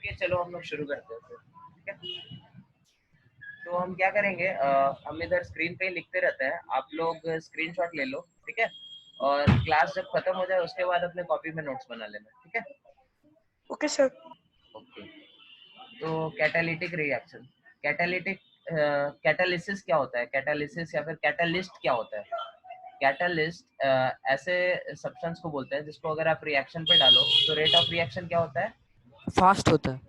Okay चलो हम लोग शुरू करते हैं फिर, ठीक है। तो हम क्या करेंगे, हम इधर स्क्रीन पे ही लिखते रहते हैं, आप लोग स्क्रीनशॉट ले लो, ठीक है। और क्लास जब खत्म हो जाए उसके बाद अपने कॉपी में नोट्स बना लेना, ठीक है। Okay sir. ओके, तो कैटालिटिक रिएक्शन, कैटालिटिक कैटालिसिस क्या होता है, कैटालिसिस या फिर कैटालिस्ट क्या होता है। कैटालिस्ट ऐसे सब्सटेंस को बोलते हैं जिसको अगर आप रिएक्शन पे डालो तो रेट ऑफ रिएक्शन क्या होता है, फास्ट होता है।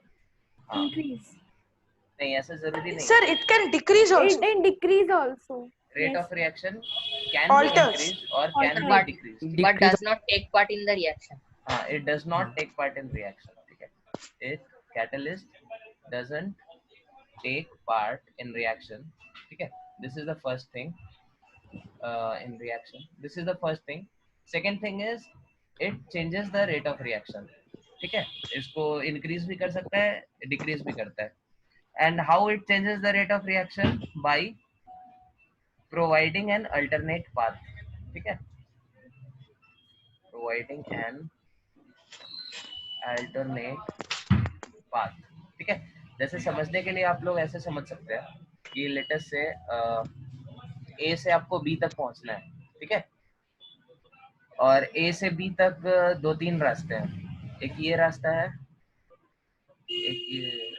हाँ Increase. नहीं ऐसा जरूरी नहीं Sir, है, it can decrease also. It decrease also. Rate Yes. Of reaction can be Alters. Increase और can be Alters. Decrease, but does not take part in the reaction. हाँ it does not take part in reaction, ठीक है। It catalyst doesn't take part in reaction, ठीक है। this is the first thing in reaction, this is the first thing. second thing is it changes the rate of reaction, ठीक है। इसको increase भी कर सकता है, decrease भी करता है। and how it changes the rate of reaction, by providing an alternate path, ठीक है। providing an alternate path, ठीक है। जैसे समझने के लिए आप लोग ऐसे समझ सकते हैं कि लेटेस्ट से ए से आपको बी तक पहुंचना है, ठीक है। और ए से बी तक दो तीन रास्ते हैं, एक ये रास्ता है, एक ये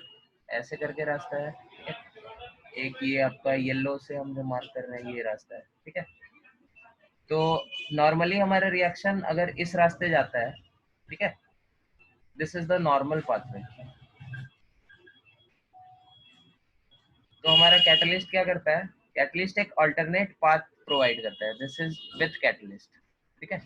ऐसे करके रास्ता है, ठीक है। एक ये आपका येलो से हम जो मार्क कर रहे हैं ये रास्ता है, ठीक है। तो नॉर्मली हमारा रिएक्शन अगर इस रास्ते जाता है, ठीक है, this is the normal pathway. तो हमारा कैटलिस्ट क्या करता है, कैटलिस्ट एक अल्टरनेट पाथ प्रोवाइड करता है, दिस इज विथ कैटलिस्ट, ठीक है।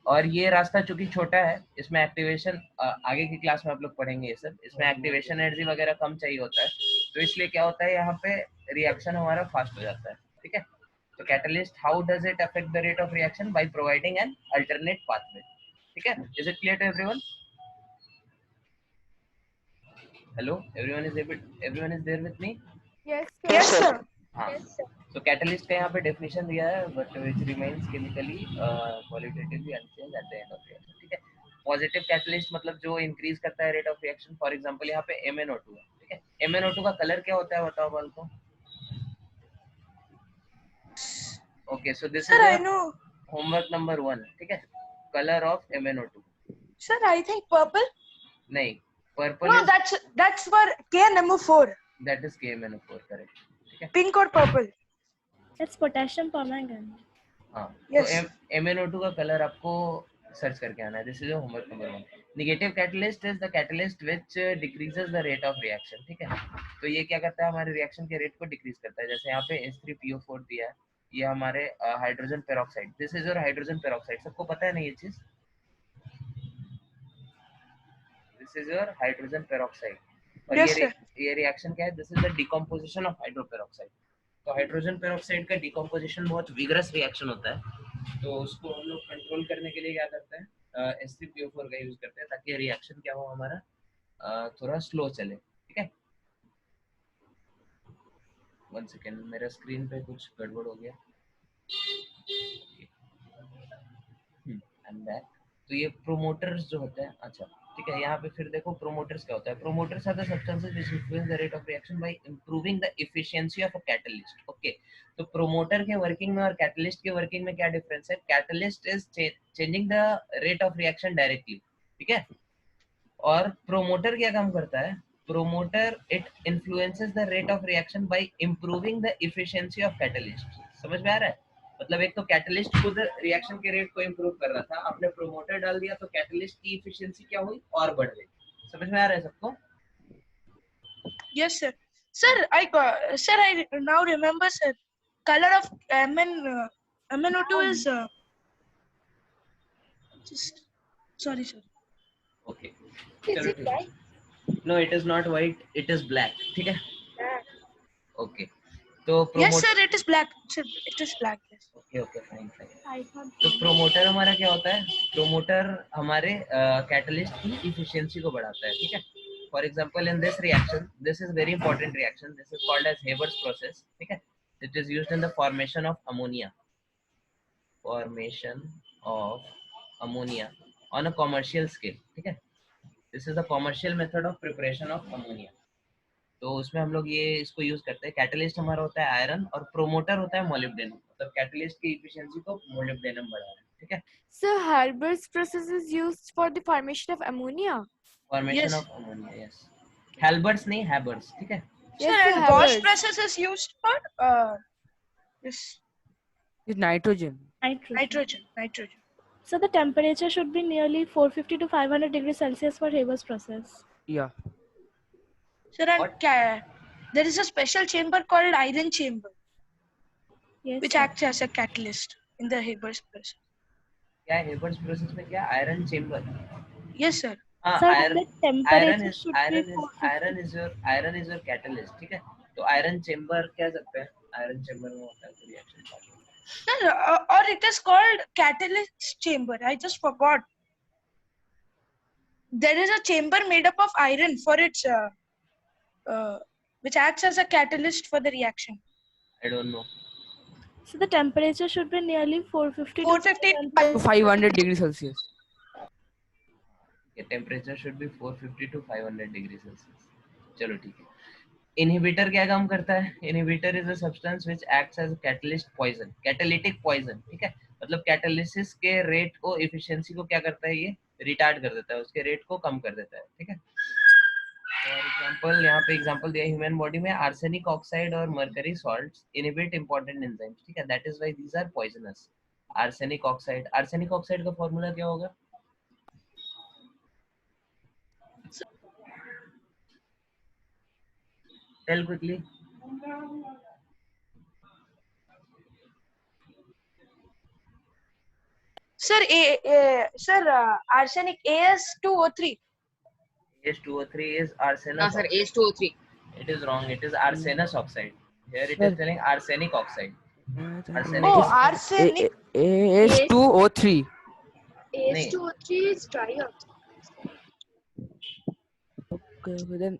और ये रास्ता चूंकि छोटा है, इसमें एक्टिवेशन आगे की क्लास में आप लोग पढ़ेंगे ये सब, इसमें एक्टिवेशन एनर्जी वगैरह कम चाहिए होता है, तो इसलिए क्या होता है यहाँ पे रिएक्शन हमारा फास्ट हो जाता है, ठीक है। तो catalyst how does it affect the rate of reaction, by providing an alternate pathway, ठीक है। Is it clear to everyone? Hello everyone is there with me? Yes. Yes, sir. हाँ, तो कैटलिस्ट का यहाँ पे डेफिनेशन दिया है, but which remains chemically qualitatively unchanged at the end of reaction, ठीक है। पॉजिटिव कैटलिस्ट मतलब जो इंक्रीज करता है rate of reaction, for example यहाँ पे MnO2 है, ठीक है। MnO2 का कलर क्या होता है बताओ बाल को? Okay, so this Sir, is I your know. Homework number 1, ठीक है। Colour of MnO2, Sir, I think purple. नहीं purple No, is, that's for KNMO4. That is KMnO4, correct, ठीक है। Pink or purple. That's potassium permanganate. हाँ, Yes. तो MnO2 का colour आपको search करके आना है, this is homework number 1। Negative catalyst is the catalyst which decreases the rate of reaction, ठीक है। तो ये क्या करता है, हमारे रिएक्शन के रेट को डिक्रीज करता है। जैसे यहाँ पे H3PO4 दिया है, ये हमारे hydrogen peroxide, this is your hydrogen peroxide, सबको पता है ना ये चीज, this is your hydrogen peroxide. और Yes, sir. ये रिएक्शन क्या है, this is the decomposition of hydroperoxide. तो हाइड्रोजन पेरोक्साइड का डिकम्पोजिशन बहुत विगरस रिएक्शन होता है, तो उसको हम लोग कंट्रोल करने के लिए क्या करते हैं, H3PO4 का यूज करते हैं, ताकि रिएक्शन क्या हो हमारा थोड़ा स्लो चले, ठीक है। 1 सेकेंड, मेरा स्क्रीन पे कुछ गड़बड़ हो गया, एंड दैट। तो ये प्रोमोटर्स जो होते हैं, अच्छा ठीक है, यहाँ पे फिर देखो प्रोमोटर्स क्या होता है। Promoters are the substances which influence the rate of reaction by improving the efficiency of a catalyst, okay. तो प्रोमोटर के वर्किंग में और कैटलिस्ट के वर्किंग में क्या डिफरेंस है, catalyst is changing the rate of reaction directly, ठीक है। और प्रोमोटर क्या काम करता है, promoter it influences the rate of reaction by improving the efficiency of catalyst. समझ में आ रहा है? मतलब एक तो कैटलिस्ट खुद रिएक्शन के रेट को इंप्रूव कर रहा था, आपने प्रोमोटर डाल दिया तो कैटलिस्ट की एफिशिएंसी क्या हुई, और बढ़ गई। समझ में आ रहा है सबको? Yes, sir. Sir, I now remember, sir. Color of MnO2 is just sorry, sir. Okay, Is चलो it ठीक है। white? No it is not white, it is black, ठीक है। Black. ओके, तो Yes, promoter, sir. It is black. Sir, it is black. Yes. Okay okay fine fine. I thought. तो promoter हमारा क्या होता है, प्रोमोटर हमारे कैटलिस्ट की इफिशिएंसी को बढ़ाता है, ठीक है। For example in this reaction, this is very important reaction, this is called as Haber's process, ठीक है। It is used in the formation of ammonia, formation of ammonia on a commercial scale, ठीक है। This is the commercial method of preparation of ammonia. तो उसमें हम लोग ये इसको यूज करते हैं। कैटलिस्ट हमारा होता है आयरन और प्रोमोटर होता है मोलिब्डेनम, मतलब कैटलिस्ट की एफिशिएंसी को मोलिब्डेनम बढ़ा रहा है, ठीक है। So Halbert's process is used for the formation of ammonia. Formation Yes. Of ammonia, yes. हेल्बर्ट्स नहीं, हैबर्ट्स, ठीक है। Sir, Yes, and Bosch Haber's. process is used for this It's nitrogen. nitrogen. So the temperature should be nearly 450 to 500 degrees Celsius for Haber's process. Yeah. Sir, and What? there is a special chamber called iron chamber, Yes. which sir. acts as a catalyst in the Haber's process. क्या है हेबर्ट्स process में? क्या iron chamber? Yes, sir. हाँ, Sir, iron, the temperature should be iron 450. Is your catalyst, ठीक है। तो iron chamber कह सकते हैं, आयरन चेंबर में होता है reaction. Sir, or it is called catalyst chamber. I just forgot. There is a chamber made up of iron for its which acts as a catalyst for the reaction. I don't know. So the temperature should be nearly 450 to 450 500. To 500 degrees Celsius. Temperature should be 450 to 500 degree Celsius. चलो ठीक है। Inhibitor क्या काम करता है? Inhibitor is a substance which acts as catalyst poison, catalytic poison, ठीक है। मतलब कैटालिसिस के रेट को, एफिशिएंसी को क्या करता है? ये रिटार्ड कर देता है, उसके रेट को कम कर देता है, ठीक है। फॉर एग्जांपल यहाँ पे एग्जांपल दिया ह्यूमन बॉडी में आर्सेनिक ऑक्साइड और mercury salts inhibit important enzymes, ठीक है। That is why these are poisonous. Arsenic oxide का फार्मूला क्या होगा? Tell quickly. Sir, arsenic As2O3. H2O3 is No, arsenous sir, oxide. H2O3. It is wrong. It is arsenous oxide. Here it Sir. is telling arsenic oxide. Arsenic Oh, oxide. arsenic. H2O3. H2O3 is trioxide. Okay, then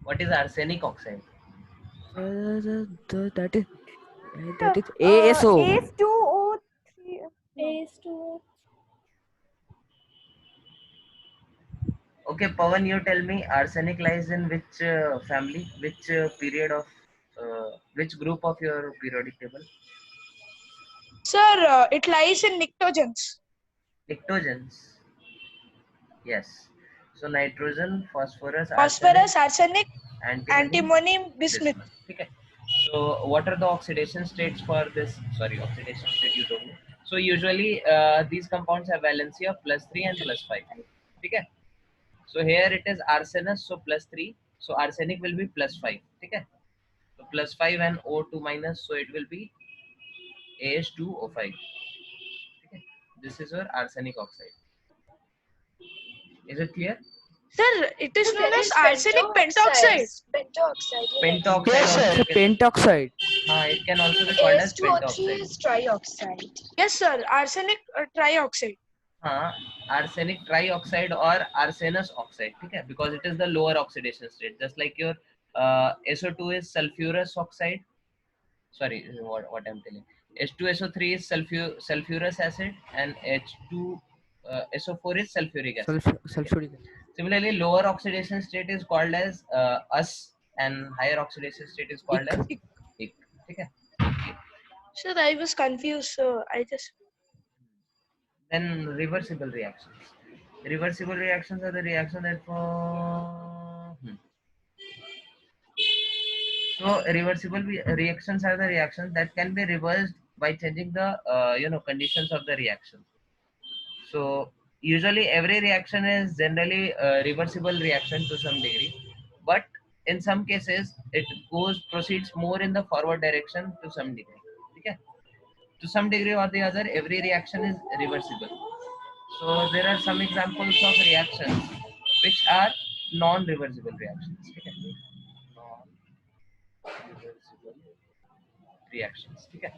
What is arsenic oxide? that is ASO. H2O3. H2O. Okay, Pawan, you tell me arsenic lies in which family, which period of, which group of your periodic table? Sir, it lies in pnictogens. Pnictogens. Yes. So nitrogen, phosphorus, Phosphorus, arsenic, antimony, antimony, bismuth. Okay. So what are the oxidation states for this? Sorry, oxidation state you told me. So usually these compounds have valency of +3 and +5. Okay. So here it is arsenous, so +3. So arsenic will be +5. Okay. So +5 and O2 minus, so it will be AH2O5. Okay. This is your arsenic oxide. Is it clear? Sir, it is known There as is arsenic pentoxide. Pentoxide. Pentoxide. Yes, also sir. can- Pentoxide. it can also be called as H2O3 pentoxide. is trioxide. Yes, sir, arsenic trioxide. हाँ, arsenic trioxide or arsenous oxide, ठीक है, because it is the lower oxidation state, just like your SO2 is sulfurous oxide. Sorry, what I'm telling. H2SO3 is sulfurous acid and H2SO4 is sulfuric acid. Sulfuric. Similarly, lower oxidation state is called as US and higher oxidation state is called as IC. ठीक है. Sir, I was confused, so I just. Then reversible reactions. Reversible reactions are the reaction that So reversible reactions are the reactions that can be reversed by changing the conditions of the reaction. So usually every reaction is generally a reversible reaction to some degree, but in some cases it proceeds more in the forward direction to some degree. Okay? To some degree or the other, every reaction is reversible. So there are some examples of reactions which are non-reversible reactions. Okay? Non-reversible reactions. Okay?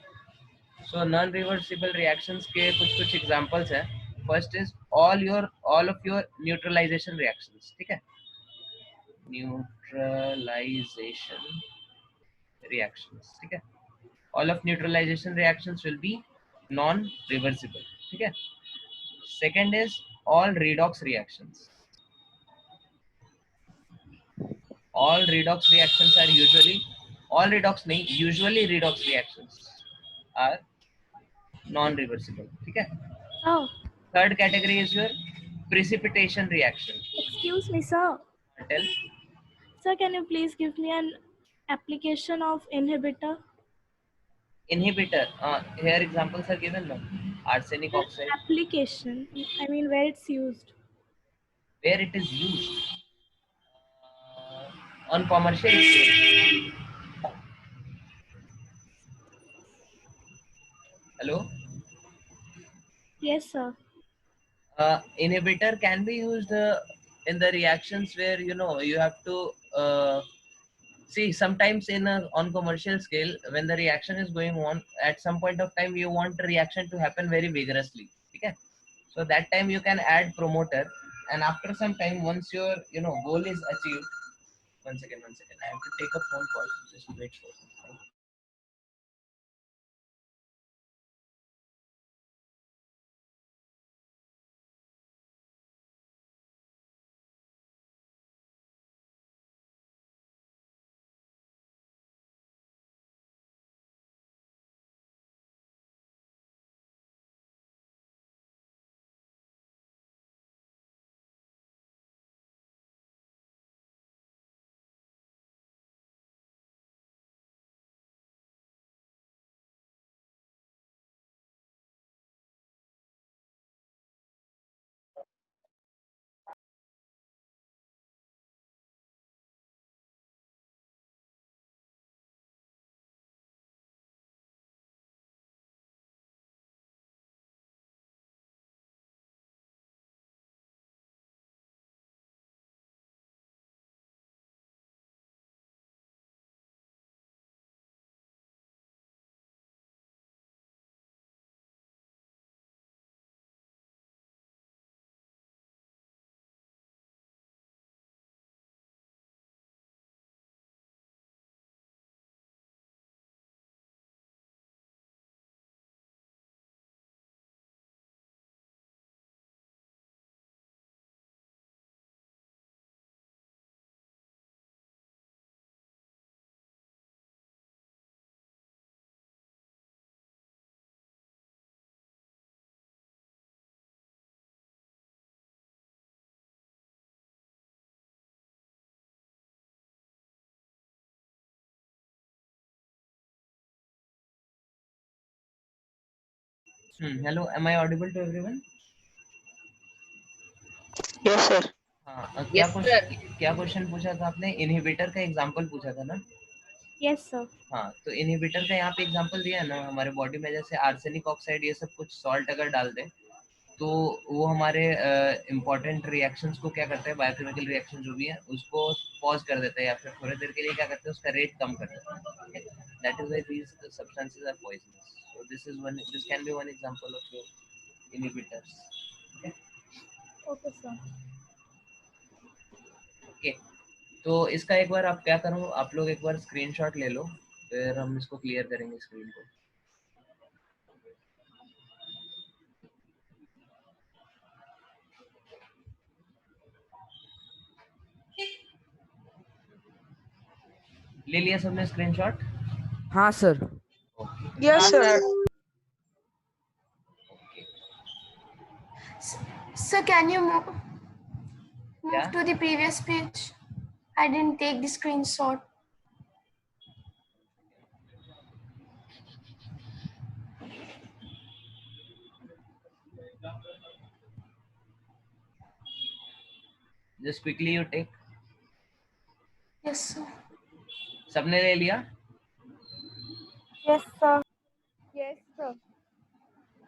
So non-reversible reactions के कुछ examples हैं. First is all of your neutralization reactions. ठीक है? Neutralization reactions. ठीक है? All of neutralization reactions will be non-reversible. ठीक है. Second is all redox reactions. All redox reactions are usually, all redox नहीं, usually redox reactions are non-reversible. ठीक है. Oh, Third category is your precipitation reaction. excuse me, sir. Tell. Sir, can you please give me an application of inhibitor? Inhibitor. Here examples are given. No? Arsenic oxide. Application. I mean, where it's used. Where it is used. On commercial scale. Hello. Yes, sir. Inhibitor can be used in the reactions where you have to see sometimes in a on commercial scale when the reaction is going on, at some point of time you want the reaction to happen very vigorously. Okay, so that time you can add promoter, and after some time once your goal is achieved. One second, I have to take a phone call. Just wait for some time. Hello, am I audible to everyone? Yes, sir. हाँ, Yes, sir. क्या question पूछा था आपने? Inhibitor का example पूछा था ना? Yes, sir. हाँ, तो इनहिबिटर का यहाँ पे एग्जांपल दिया है ना, हमारे बॉडी में जैसे आर्सेनिक ऑक्साइड ये सब कुछ सॉल्ट अगर डाल दें तो वो हमारे इम्पोर्टेंट रिएक्शंस को क्या करते हैं, बायोकेमिकल रिएक्शन जो भी है उसको पॉज कर देता है या फिर थोड़ी देर के लिए क्या करते हैं उसका रेट कम कर देता है. That is why these substances are poisonous. So this can be one example of your inhibitors. Okay, sir. Okay, तो इसका एक बार आप क्या करो, आप लोग एक बार स्क्रीनशॉट ले लो, फिर हम इसको क्लियर करेंगे स्क्रीन को. ले लिया सबने स्क्रीनशॉट? हाँ sir. Okay. Yes, sir. Sir, can you move Yeah. to the previous page? I didn't take the screenshot. Just quickly you take. Yes, sir. सबने ले लिया? Yes, sir. Yes, sir.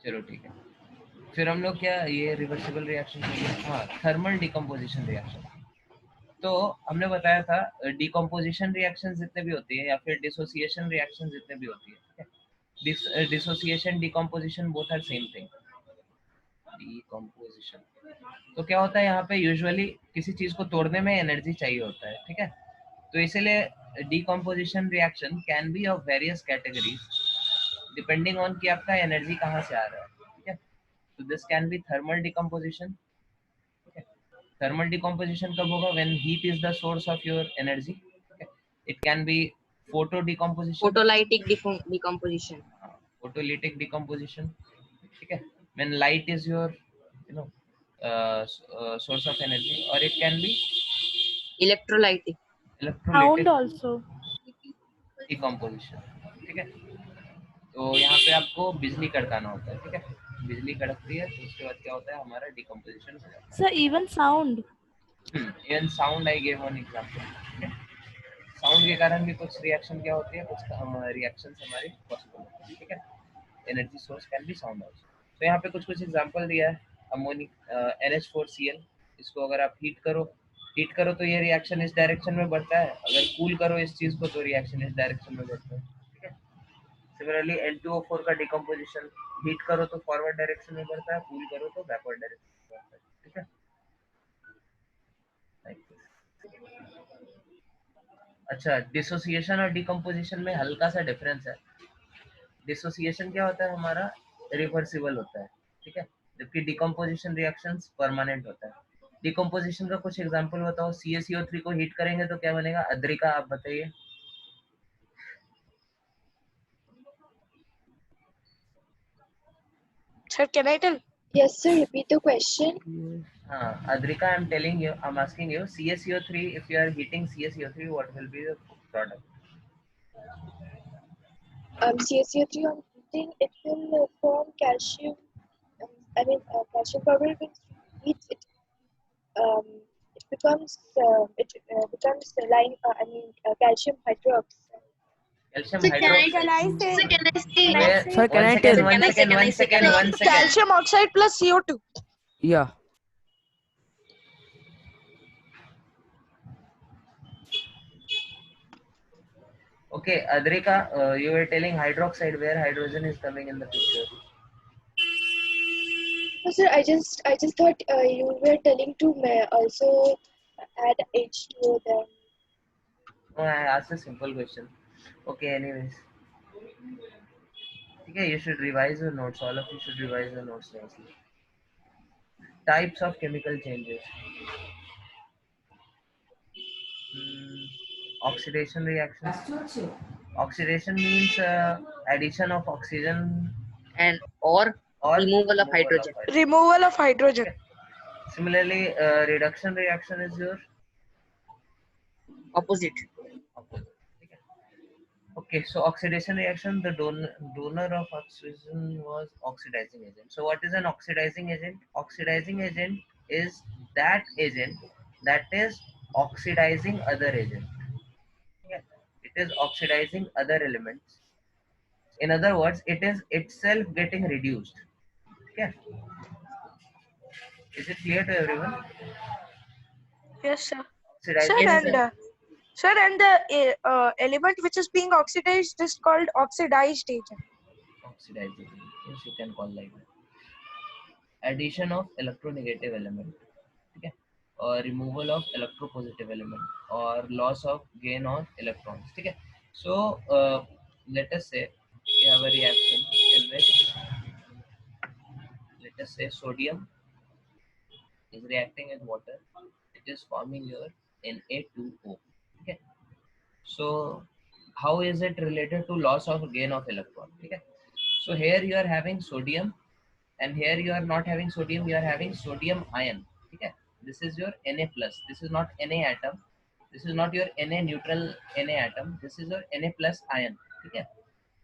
चलो ठीक है. फिर हम लोग क्या ये रिवर्सिबल रिएक्शन, हाँ, थर्मल डिकम्पोजिशन रिएक्शन. तो हमने बताया था डिकम्पोजिशन रिएक्शन जितने भी होती है या फिर डिसोसिएशन रिएक्शन जितने भी होती है, dissociation decomposition both are same thing. Decomposition तो क्या होता है, यहाँ पे यूजुअली किसी चीज को तोड़ने में एनर्जी चाहिए होता है. ठीक है, तो इसीलिए decomposition reaction can B of various categories depending on कि आपका एनर्जी कहाँ से आ रहा है. ठीक है, So this can be thermal decomposition. Okay. Thermal decomposition कब होगा? When heat is the source of your energy. Okay. It can be photo decomposition. Photolytic decomposition. Photolytic decomposition. ठीक है? When light is your, you know, source of energy, or it can be Electrolytic. Sound electrolytic also. decomposition. ठीक है? तो यहाँ पे आपको बिजली कड़काना होता है, ठीक है? बिजली कड़कती है तो उसके बाद क्या होता है, हमारा डिकम्पोजिशन हो जाता Sir, even sound. है. Even sound I give one example. Sound के कारण भी कुछ रिएक्शन क्या होती है, कुछ रिएक्शंस हमारी पॉसिबल होती है, ठीक है? Energy source can be sound also. तो यहाँ पे कुछ एग्जांपल दिया है. अमोनिक NH4Cl, इसको अगर आप हीट करो तो ये रिएक्शन इस डायरेक्शन में बढ़ता है. अगर कूल करो इस चीज को तो रिएक्शन इस डायरेक्शन में बढ़ता है, ठीक है? सिमिलरली N2O4 का डिकम्पोजिशन, हीट करो तो फॉरवर्ड डायरेक्शन में बढ़ता है, कूल करो तो बैकवर्ड डायरेक्शन में बढ़ता है, ठीक है? अच्छा, डिसोसिएशन और डिकम्पोजिशन में हल्का सा डिफरेंस है. डिसोसिएशन क्या होता है, हमारा रिवर्सिबल होता है, ठीक है? जबकि डिकम्पोजिशन रिएक्शंस परमानेंट होता है. डिकम्पोजिशन का कुछ एग्जांपल बताओ. CaCO3 को हीट करेंगे तो क्या बनेगा? अद्रिका, आप बताइए. Sir, can I tell? Yes, sir. Repeat the question. हाँ, Adrika, I'm asking you, CaCO3, if you are heating CaCO3, what will be the product? CaCO3 on heating, it will form calcium. Calcium carbonate when heat it. It becomes calcium hydroxide. Calcium So can I hydroxide. say? So can I say? Where- Sir, can I tell? One second. Calcium oxide plus CO2. Yeah. Okay, Adrika, you were telling hydroxide, where hydrogen is coming in the picture. No, sir. I just thought you were telling to also add H2O there. No, I asked a simple question. Okay, anyways. Okay, you should revise your notes. All of you should revise your notes nicely. Types of chemical changes. Oxidation reactions. Oxidation means addition of oxygen And or or removal of hydrogen. Removal of hydrogen. Similarly, reduction reaction is your Opposite. opposite. Okay, so oxidation reaction, the donor of oxygen was oxidizing agent. So what is an oxidizing agent? Oxidizing agent is that agent that is oxidizing other agent. Yeah. It is oxidizing other elements. In other words, it is itself getting reduced. Yeah. Is it clear to everyone? Yes, sir. Oxidizing Sir, and the element which is being oxidized is called oxidized agent. oxidizing agent. Yes, you can call like that. Addition of electronegative element. Okay. Or removal of electropositive element, or loss of gain of electrons. Okay. So let us say we have a reaction in which, let us say, sodium is reacting with water. It is forming your Na2O. Okay. So how is it related to loss of gain of electron? Okay. So here you are having sodium, and here you are not having sodium, you are having sodium ion. Okay. This is your Na plus. This is not Na atom. This is not your Na neutral Na atom. This is your Na plus ion. Okay.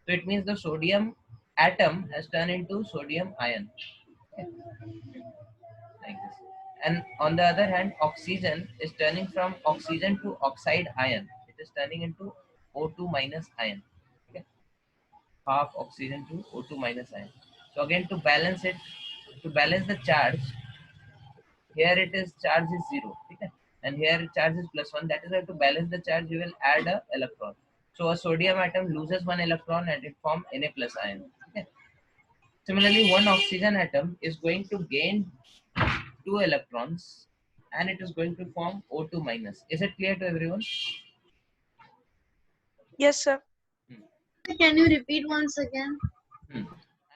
So it means the sodium atom has turned into sodium ion. Okay. Like this. And on the other hand, oxygen is turning from oxygen to oxide ion. It is turning into O2 minus ion. Okay. Half oxygen to O2 minus ion. So again, to balance the charge, here it is charge is 0. Okay. And here charge is +1. That is why to balance the charge, you will add a electron. So a sodium atom loses one electron and it forms Na plus ion. Okay. Similarly, one oxygen atom is going to gain 2 electrons and it is going to form O2 minus. Is it clear to everyone? Yes, sir. Can you repeat once again?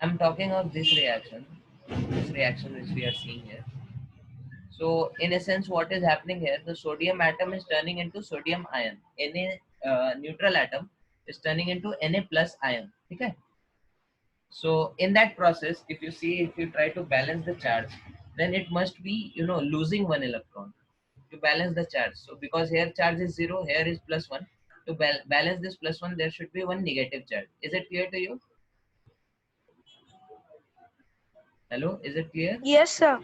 I'm talking of this reaction. this reaction which we are seeing here. So in a sense, what is happening here? The sodium atom is turning into sodium ion. Na neutral atom is turning into Na plus ion. Okay. So in that process, if you try to balance the charge, then it must be losing one electron to balance the charge. So because here charge is 0, here is plus 1. To balance this plus 1, there should be one negative charge. Is it clear to you? Hello, is it clear? Yes, sir.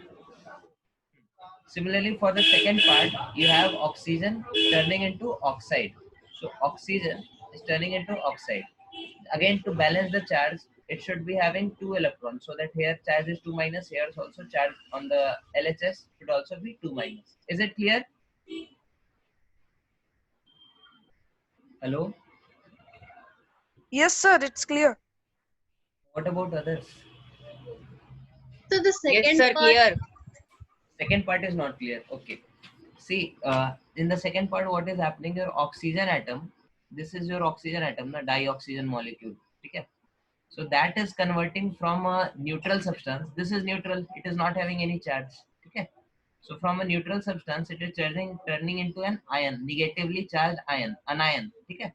Similarly, for the second part, you have oxygen turning into oxide. So oxygen is turning into oxide. Again, to balance the charge, it should be having 2 electrons. So that here charge is 2 minus, here is also charge on the LHS should also be 2 minus. Is it clear? Hello? Yes, sir. It's clear. What about others? So the Yes, second sir, part, clear. Second part is not clear. Okay. See, in the second part, what is happening? Your oxygen atom, this is your oxygen atom, the dioxygen molecule. Okay. So that is converting from a neutral substance. This is neutral. It is not having any charge. Okay. So from a neutral substance, it is turning into an ion, negatively charged ion, anion. Okay.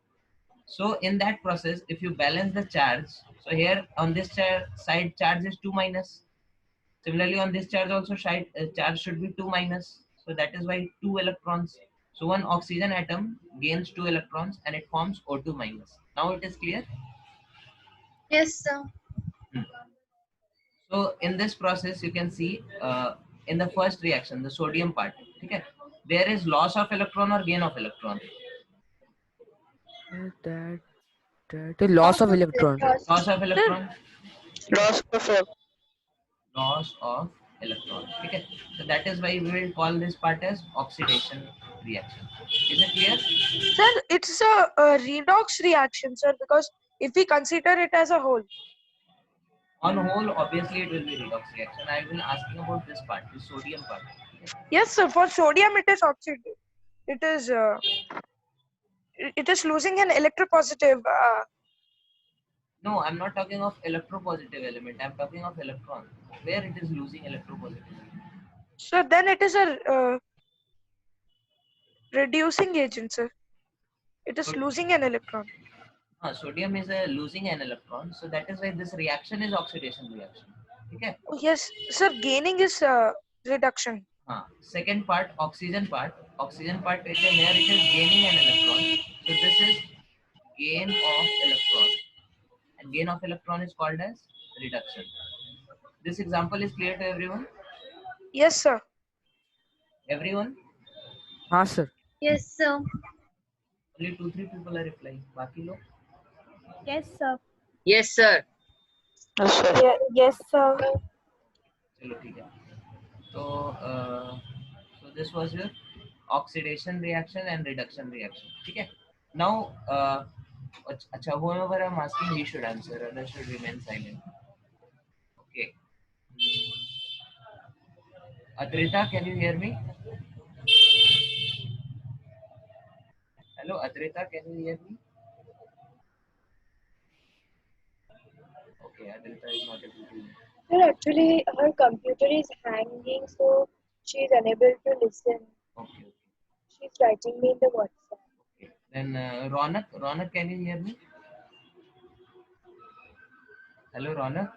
So in that process, if you balance the charge, so here on this side charge is 2 minus. Similarly, on this charge also charge should be 2 minus. So that is why 2 electrons. So one oxygen atom gains 2 electrons and it forms O2 minus. Now it is clear. yes, sir. Hmm. So in this process, you can see in the first reaction, the sodium part, okay, there is loss of electron or gain of electron. That the loss of electron. Loss of electron. Loss of Loss of electron. Okay. So that is why we will call this part as oxidation reaction. Is it clear? Sir, it's a redox reaction, sir, because if we consider it as a whole. On whole, obviously it will be redox reaction. I will asking about this part, the sodium part. Yes, sir. For sodium, it is oxide. It is. It is losing an electropositive. No, I'm not talking of electropositive element. I'm talking of electron. Where it is losing electropositive. So then it is a reducing agent, sir. It is So, losing an electron. sodium is losing an electron. So that is why this reaction is oxidation reaction. Okay. Oh, yes, sir. Gaining is reduction. Second part, oxygen part. Oxygen part is here it is gaining an electron. So this is gain of electron. And gain of electron is called as reduction. This example is clear to everyone? Yes, sir. Everyone? हाँ sir. Yes, sir. Only 2-3 people are replying. Baki log? Yes, sir. Yes, sir. Yes, sir. चलो ठीक है. So this was your oxidation reaction and reduction reaction. ठीक है. Now, अच्छा, whoever I'm asking, he should answer. Others should remain silent. Okay. Adrita, can you hear me? Hello, Adrita, can you hear me? Okay, Adrita is not able to hear. Sir, actually, her computer is hanging, so she is unable to listen. Okay. She's writing me in the WhatsApp. Okay. Then Ronak, can you hear me? Hello, Ronak.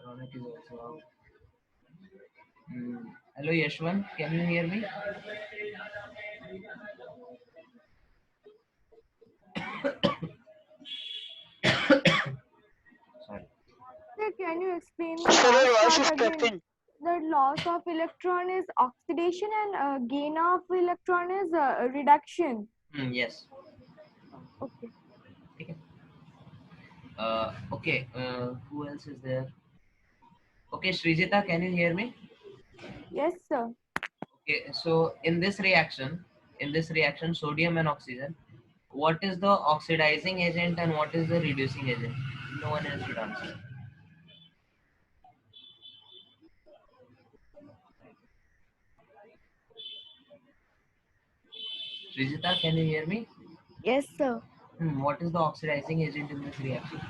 Ronak is also out. Hello, Yashwant, can you hear me? Sorry. Sir, can you explain Sir, your last voice is part again? cutting. The loss of electron is oxidation and gain of electron is reduction. Yes. Okay. Okay. Who else is there? Okay, Srijita, can you hear me? Yes, sir. Okay, so in this reaction, sodium and oxygen, what is the oxidizing agent and what is the reducing agent? No one else should answer. Srijita, can you hear me? Yes, sir. What is the oxidizing agent in this reaction?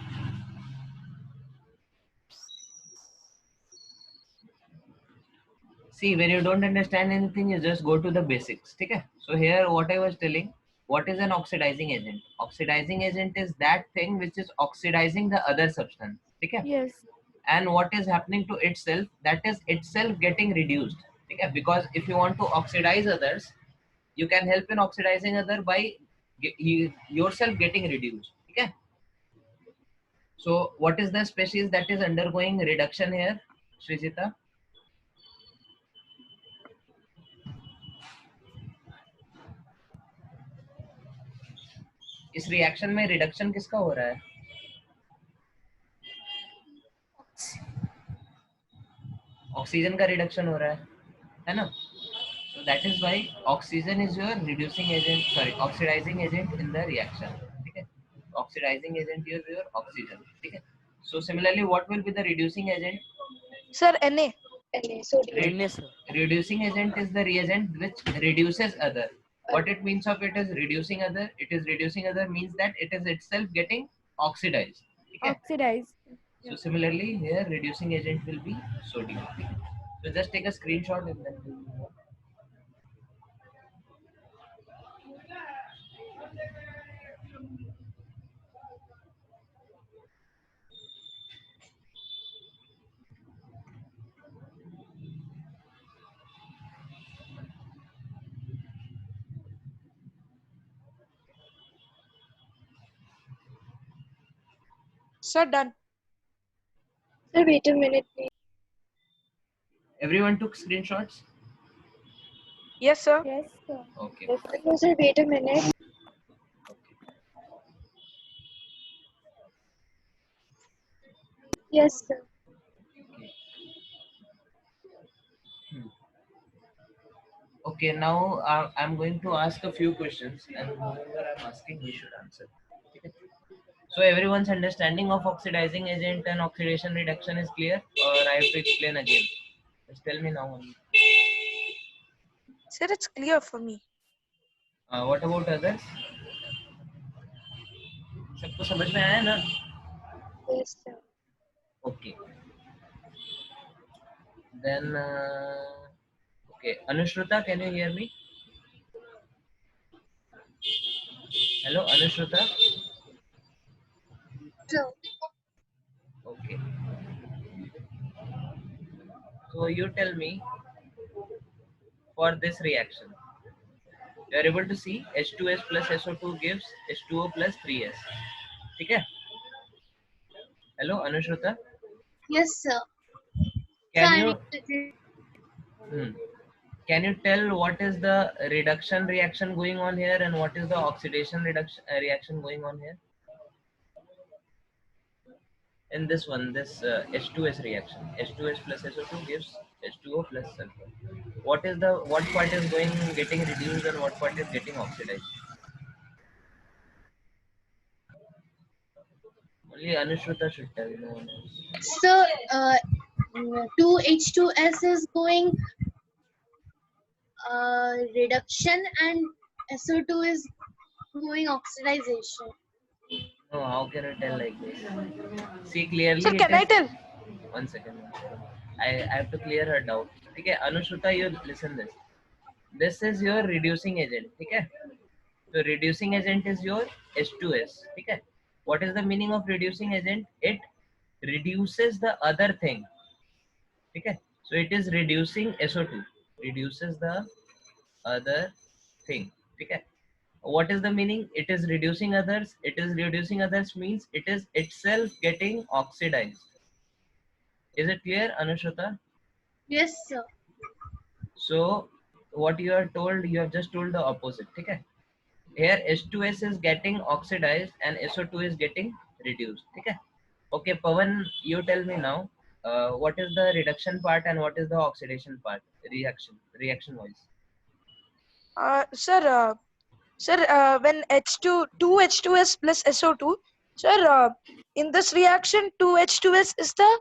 See, when you don't understand anything, you just go to the basics. Okay? So here, what I was telling, what is an oxidizing agent? Oxidizing agent is that thing which is oxidizing the other substance. Okay? Yes. And what is happening to itself, that is itself getting reduced. Okay? Because if you want to oxidize others, you can help in oxidizing other by yourself getting reduced. Okay? So what is the species that is undergoing reduction here, Srijita? इस reaction में reduction किसका हो रहा है? Oxygen का reduction हो रहा है ना? So that is why oxygen is your reducing agent, sorry, oxidizing agent in the reaction. ठीक है? Oxidizing agent is your oxygen. ठीक है? So similarly, what will be the reducing agent? Sir, Na. Na, sodium. Na, sir. Reducing agent is the reagent which reduces other. What it means of it is reducing other. It is reducing other means that it is itself getting oxidized. Okay? Oxidized. So similarly, here reducing agent will be sodium. So just take a screenshot and then we'll move on. Sir, done. Sir, wait a minute, please. Everyone took screenshots? Yes, sir. Yes, sir. Okay. No, sir, wait a minute. Yes, sir. Okay, now I'm going to ask a few questions, and whoever I'm asking, he should answer. Okay. So everyone's understanding of oxidizing agent and oxidation reduction is clear, or I have to explain again? Just tell me now only. Sir, it's clear for me. What about others? सबको समझ में आया ना? Yes, sir. Okay. Then, okay, Anushruta, can you hear me? Hello, Anushruta. True. Okay. So you tell me, for this reaction, you are able to see H2S plus SO2 gives H2O plus 3S. ठीक है? Hello, Anushruta. Yes, sir. Can you tell what is the reduction reaction going on here and what is the oxidation reduction reaction going on here? In this one, this H2S reaction, H2S plus SO2 gives H2O plus sulfur. What part is getting reduced and what part is getting oxidized? Only Anushruta should tell, no one else. So, 2H2S is going reduction and SO2 is going oxidization. No, how can you tell like this? See clearly. Sir, can I tell? One second. I have to clear her doubt. Okay, Anushruta, you listen this. This is your reducing agent. Okay. So reducing agent is your H2S. Okay. What is the meaning of reducing agent? It reduces the other thing. Okay. So it is reducing SO2. Reduces the other thing. Okay. What is the meaning? It is reducing others. It is reducing others means it is itself getting oxidized. Is it clear, Anushruta? Yes, sir. So what you are told, you have just told the opposite. Okay. Here H2S is getting oxidized and SO2 is getting reduced. Okay. Okay, Pawan, you tell me now. What is the reduction part and what is the oxidation part? Reaction wise. Sir, when two H2S plus SO2, sir, in this reaction, 2H2S is the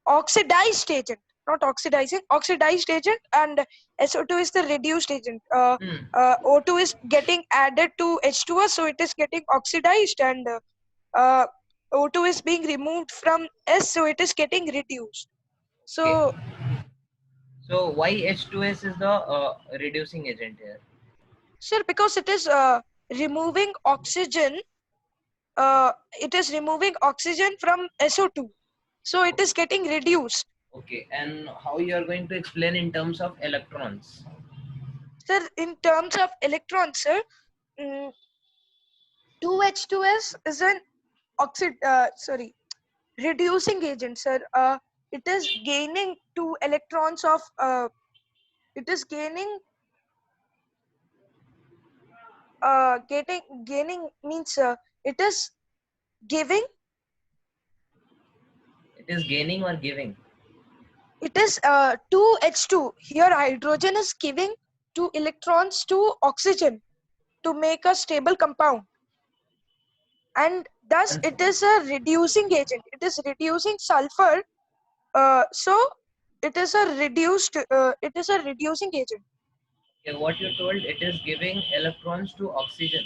oxidized agent, not oxidizing, oxidized agent, and SO2 is the reduced agent. O2 is getting added to H2S, so it is getting oxidized, and O2 is being removed from S, so it is getting reduced. So So why H2S is the reducing agent here? sir, because it is removing oxygen. It is removing oxygen from SO2, so it is getting reduced. Okay, and how you are going to explain in terms of electrons? Sir, in terms of electrons, sir, 2H2S is an reducing agent, sir. It is gaining 2 electrons of it is gaining gaining means it is giving. It is gaining or giving? It is 2H2. Here hydrogen is giving 2 electrons to oxygen to make a stable compound, and thus it is a reducing agent. It is reducing sulfur, so it is a reducing agent. Okay, what you told, it is giving electrons to oxygen.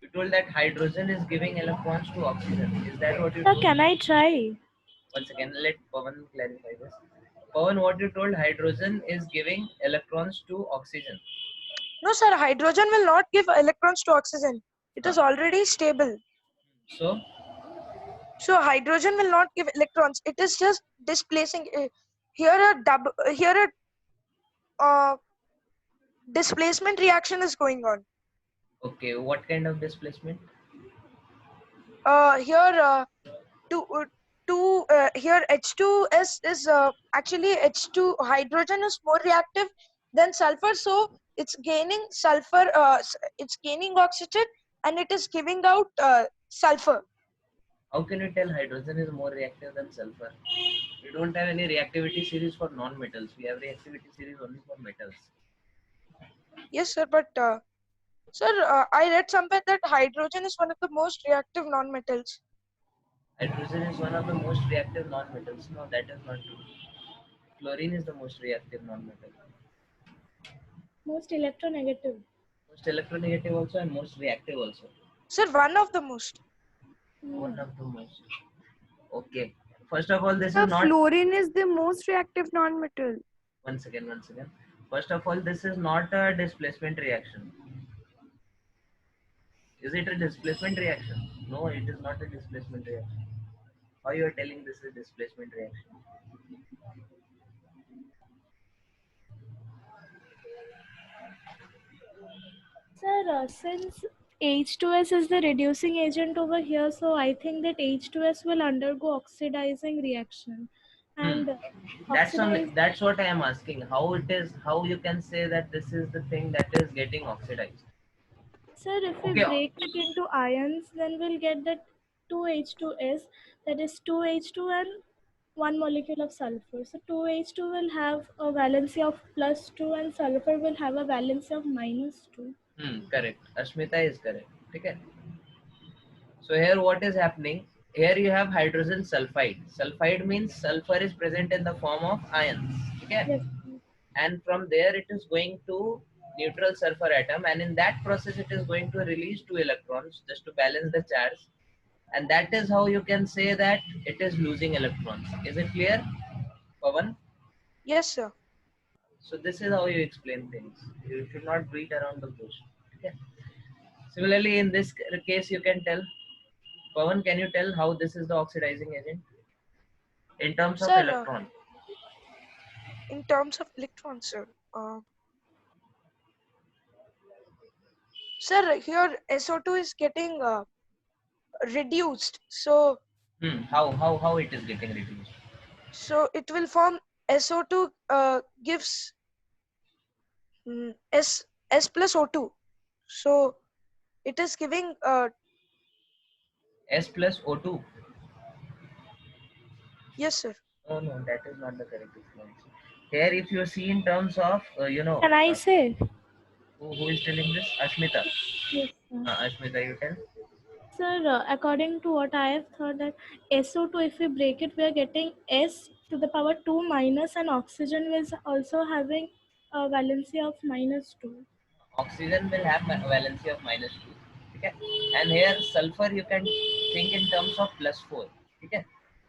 You told that hydrogen is giving electrons to oxygen. Is that what you Sir, told? can I try? Once again, let Pawan clarify this. Pawan, what you told, hydrogen is giving electrons to oxygen. No, sir, hydrogen will not give electrons to oxygen. It is already stable. So, So hydrogen will not give electrons. It is just displacing. Here a displacement reaction is going on. okay, what kind of displacement? Here here H2S is actually H2 hydrogen is more reactive than sulfur, so it's gaining sulfur. It's gaining oxygen and it is giving out sulfur. How can you tell hydrogen is more reactive than sulfur? We don't have any reactivity series for non-metals. We have reactivity series only for metals. Yes, sir, but sir, I read somewhere that hydrogen is one of the most reactive non-metals. Hydrogen is one of the most reactive non-metals. No, that is not true. Fluorine is the most reactive non-metal. Most electronegative. Most electronegative also and most reactive also. Sir, one of the most. One of the most. Okay. First of all, this The is not. fluorine is the most reactive non-metal. Once again. First of all, this is not a displacement reaction. Is it a displacement reaction? No, it is not a displacement reaction. How you are telling this is a displacement reaction? Sir, since H2S is the reducing agent over here, so I think that H2S will undergo oxidizing reaction. And That's what I am asking. How it is? How you can say that this is the thing that is getting oxidized? sir, if we Okay. break it into ions, then we'll get that 2H2S, that is 2H2 and one molecule of sulfur. So 2H2 will have a valency of +2 and sulfur will have a valency of -2. Correct. Ashmita is correct. Okay. So here what is happening? Here you have hydrogen sulfide. Sulfide means sulfur is present in the form of ions. Okay. Yes. And from there it is going to neutral sulfur atom, and in that process it is going to release 2 electrons just to balance the charge, and that is how you can say that it is losing electrons. Is it clear, Pawan? Yes, sir. So this is how you explain things. You should not beat around the bush. Okay. Similarly, in this case, you can tell, Pawan, can you tell how this is the oxidizing agent in terms of Sir, electron? in terms of electrons, sir. Sir, here SO2 is getting reduced, so How it is getting reduced? it will form SO2 gives S plus O2, so it is giving S plus O2. yes, sir. No, that is not the correct explanation. Here, if you see in terms of, Can I say? who is telling this? Ashmita. Yes, sir. Ashmita, you tell. Sir, according to what I have thought that SO2, if we break it, we are getting S to the power 2 minus, and oxygen is also having a valency of -2. Oxygen will have a valency of -2. Okay. And here sulfur you can think in terms of +4. Okay.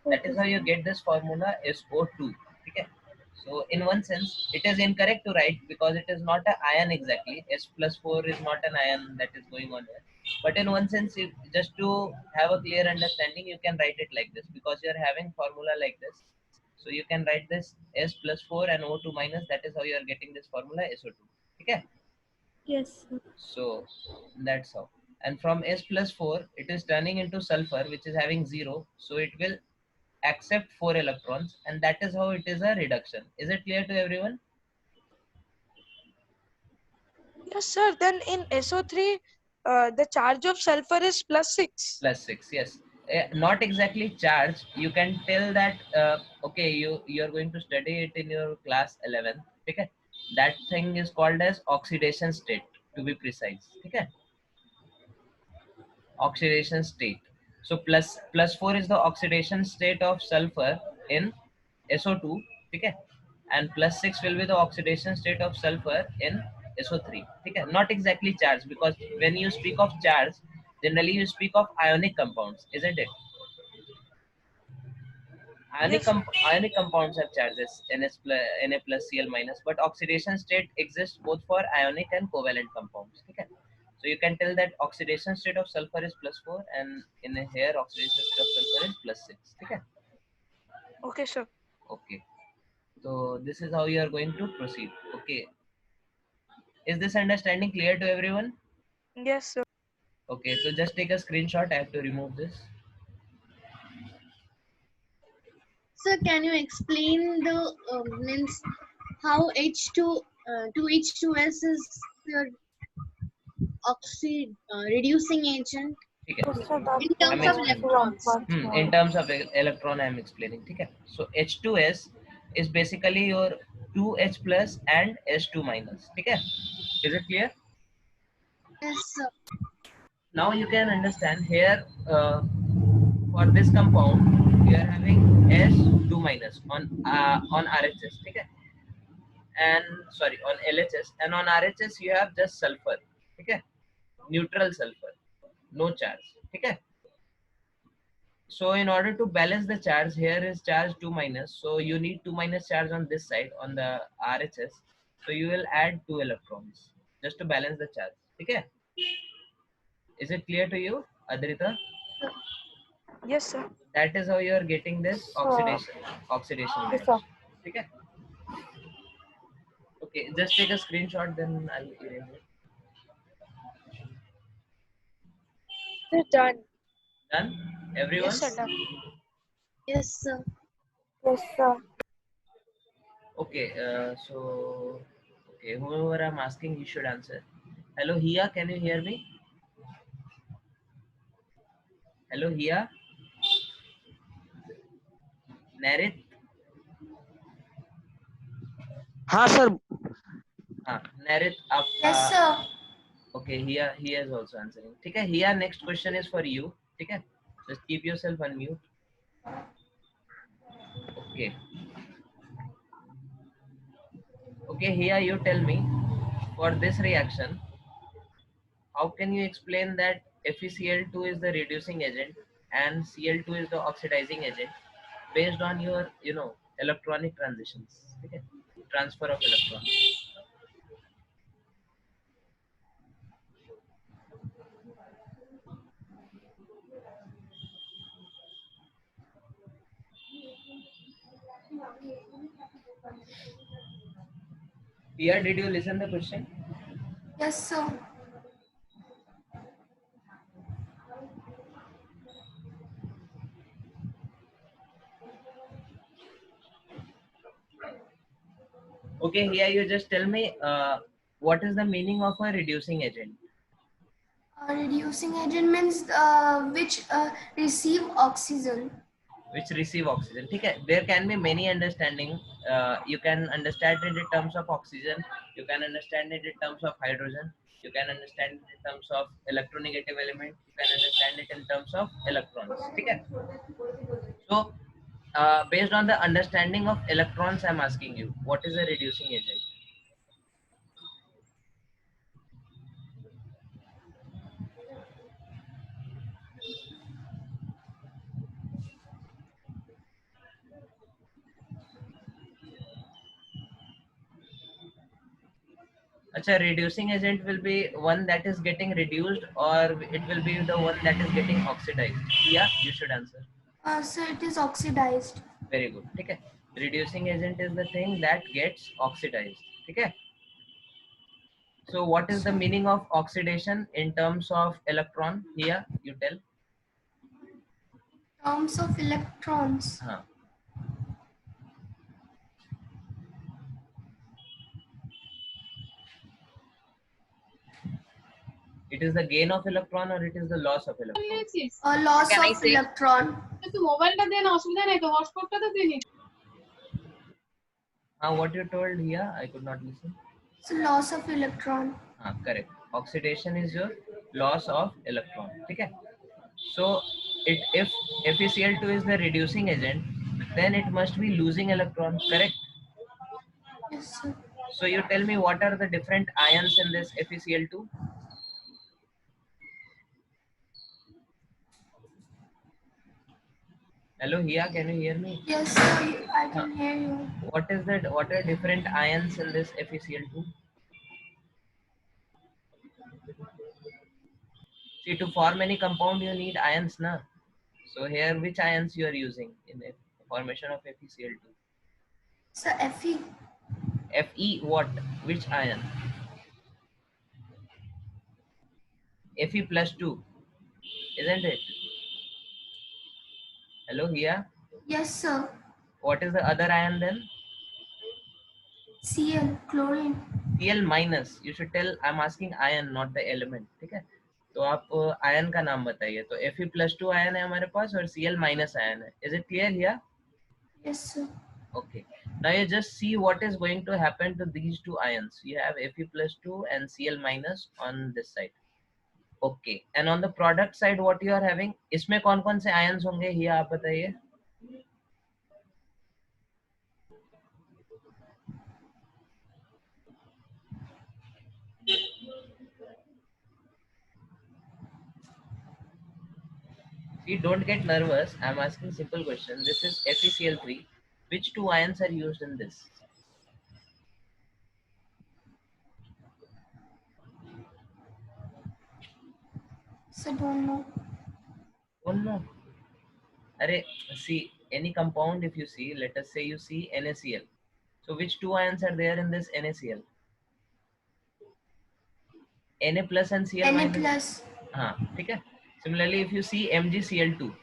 That is how you get this formula SO2. Okay. So in one sense, it is incorrect to write because it is not an ion exactly. S plus 4 is not an ion that is going on here. But in one sense, just to have a clear understanding, you can write it like this because you are having formula like this. So you can write this S plus 4 and O2 minus. That is how you are getting this formula SO2. Okay. Yes, sir. So that's how. And from S plus 4, it is turning into sulfur, which is having 0. So it will accept 4 electrons, and that is how it is a reduction. Is it clear to everyone? Yes, sir. Then in SO3, the charge of sulfur is +6. Plus 6, yes. Not exactly charge. You can tell that, okay, you are going to study it in your class 11. Okay? That thing is called as oxidation state, to be precise. Okay? Oxidation state. So plus 4 is the oxidation state of sulfur in SO2, okay? And plus 6 will be the oxidation state of sulfur in SO3. Okay? Not exactly charge, because when you speak of charge, generally you speak of ionic compounds, isn't it? Yes, sir. Ionic compounds have charges Na plus Cl minus, but oxidation state exists both for ionic and covalent compounds. Okay? So you can tell that oxidation state of sulfur is plus 4, and in here oxidation state of sulfur is plus 6. Okay? Okay, sir. Okay. So this is how you are going to proceed. Okay. Is this understanding clear to everyone? Yes, sir. Okay. So just take a screenshot. I have to remove this. Sir, can you explain the means how two H2S is the reducing agent Okay. Yes, sir. That in I'm terms of explaining. electrons? In terms of electron, I am explaining. Okay. So H2S is basically your 2H plus and S2 minus. Okay. Is it clear? Yes, sir. Now you can understand here, for this compound we are having S2 minus on RHS. Okay. And sorry, on LHS, and on RHS you have just sulfur. Okay. Neutral sulfur, no charge. Okay. So in order to balance the charge, here is charge 2 minus. So you need 2 minus charge on this side, on the RHS. So you will add 2 electrons just to balance the charge. Okay. Is it clear to you, Adrita? Yes, sir. That is how you are getting this oxidation Yes, sir. reaction. Okay. Okay, just take a screenshot, then I'll erase it. Sir, done. Done? Everyone? Yes, sir. Done. Yes, sir. Yes, sir. Okay, so, okay, whoever I'm asking, he should answer. Hello, Hia, can you hear me? Hello, Hia? Narit? हाँ sir Narit, up. Yes, sir. Okay, he is also answering. Okay, Hia, next question is for you. Okay, just keep yourself unmute. Okay. Okay, Hia, you tell me, for this reaction, how can you explain that FeCl2 is the reducing agent and Cl2 is the oxidizing agent based on your, electronic transitions? Okay? Transfer of electrons. Here, did you listen the question? Yes, sir. Okay, here you just tell me, what is the meaning of a reducing agent? Reducing agent means which receive oxygen. Which receive oxygen. Okay, there can be many understanding. You can understand it in terms of oxygen. You can understand it in terms of hydrogen. You can understand it in terms of electronegative element. You can understand it in terms of electrons. Okay. So, based on the understanding of electrons, I'm asking you, what is a reducing agent? Acha, reducing agent will be one that is getting reduced, or it will be the one that is getting oxidized. Yeah, you should answer. So it is oxidized. Very good. Okay. Reducing agent is the thing that gets oxidized. Okay. So what is the meaning of oxidation in terms of electron? Here, you tell. Terms of electrons. Huh. It is the gain of electron or it is the loss of electron? A loss Can I of say? electron. What you told here, I could not listen. So loss of electron. Correct. Oxidation is your loss of electron. Okay. So if FeCl2 is the reducing agent, then it must be losing electron. Correct. Yes, sir. So you tell me what are the different ions in this FeCl2? Hello, Hia, can you hear me? Yes, sir. I can hear you. What is that? What are different ions in this FeCl2? See, to form any compound, you need ions, na? So here, which ions you are using in the formation of FeCl2? So Fe. Fe what? Which ion? Fe plus 2, isn't it? Hello, Hia. Yes, sir. What is the other ion then? Cl. Chlorine. Cl minus. You should tell. I'm asking ion, not the element. ठीक है? तो आप ion का नाम बताइए. तो Fe+2 ion है हमारे पास और Cl minus आयन है. Is it clear here? Yes, sir. Okay. Now you just see what is going to happen to these two ions. You have Fe+2 and Cl minus on this side. Okay. And on the product side, what you are having? इसमें कौन-कौन से ions होंगे? ये आप बताइए. See, don't get nervous. I'm asking simple question. This is FeCl3. Which two ions are used in this? So don't know. Don't know. Array, see, any compound if you see, let us say you see NaCl. So which two ions are there in this NaCl? Na plus and Cl Na minus. plus. ठीक है. Similarly, if you see MgCl2,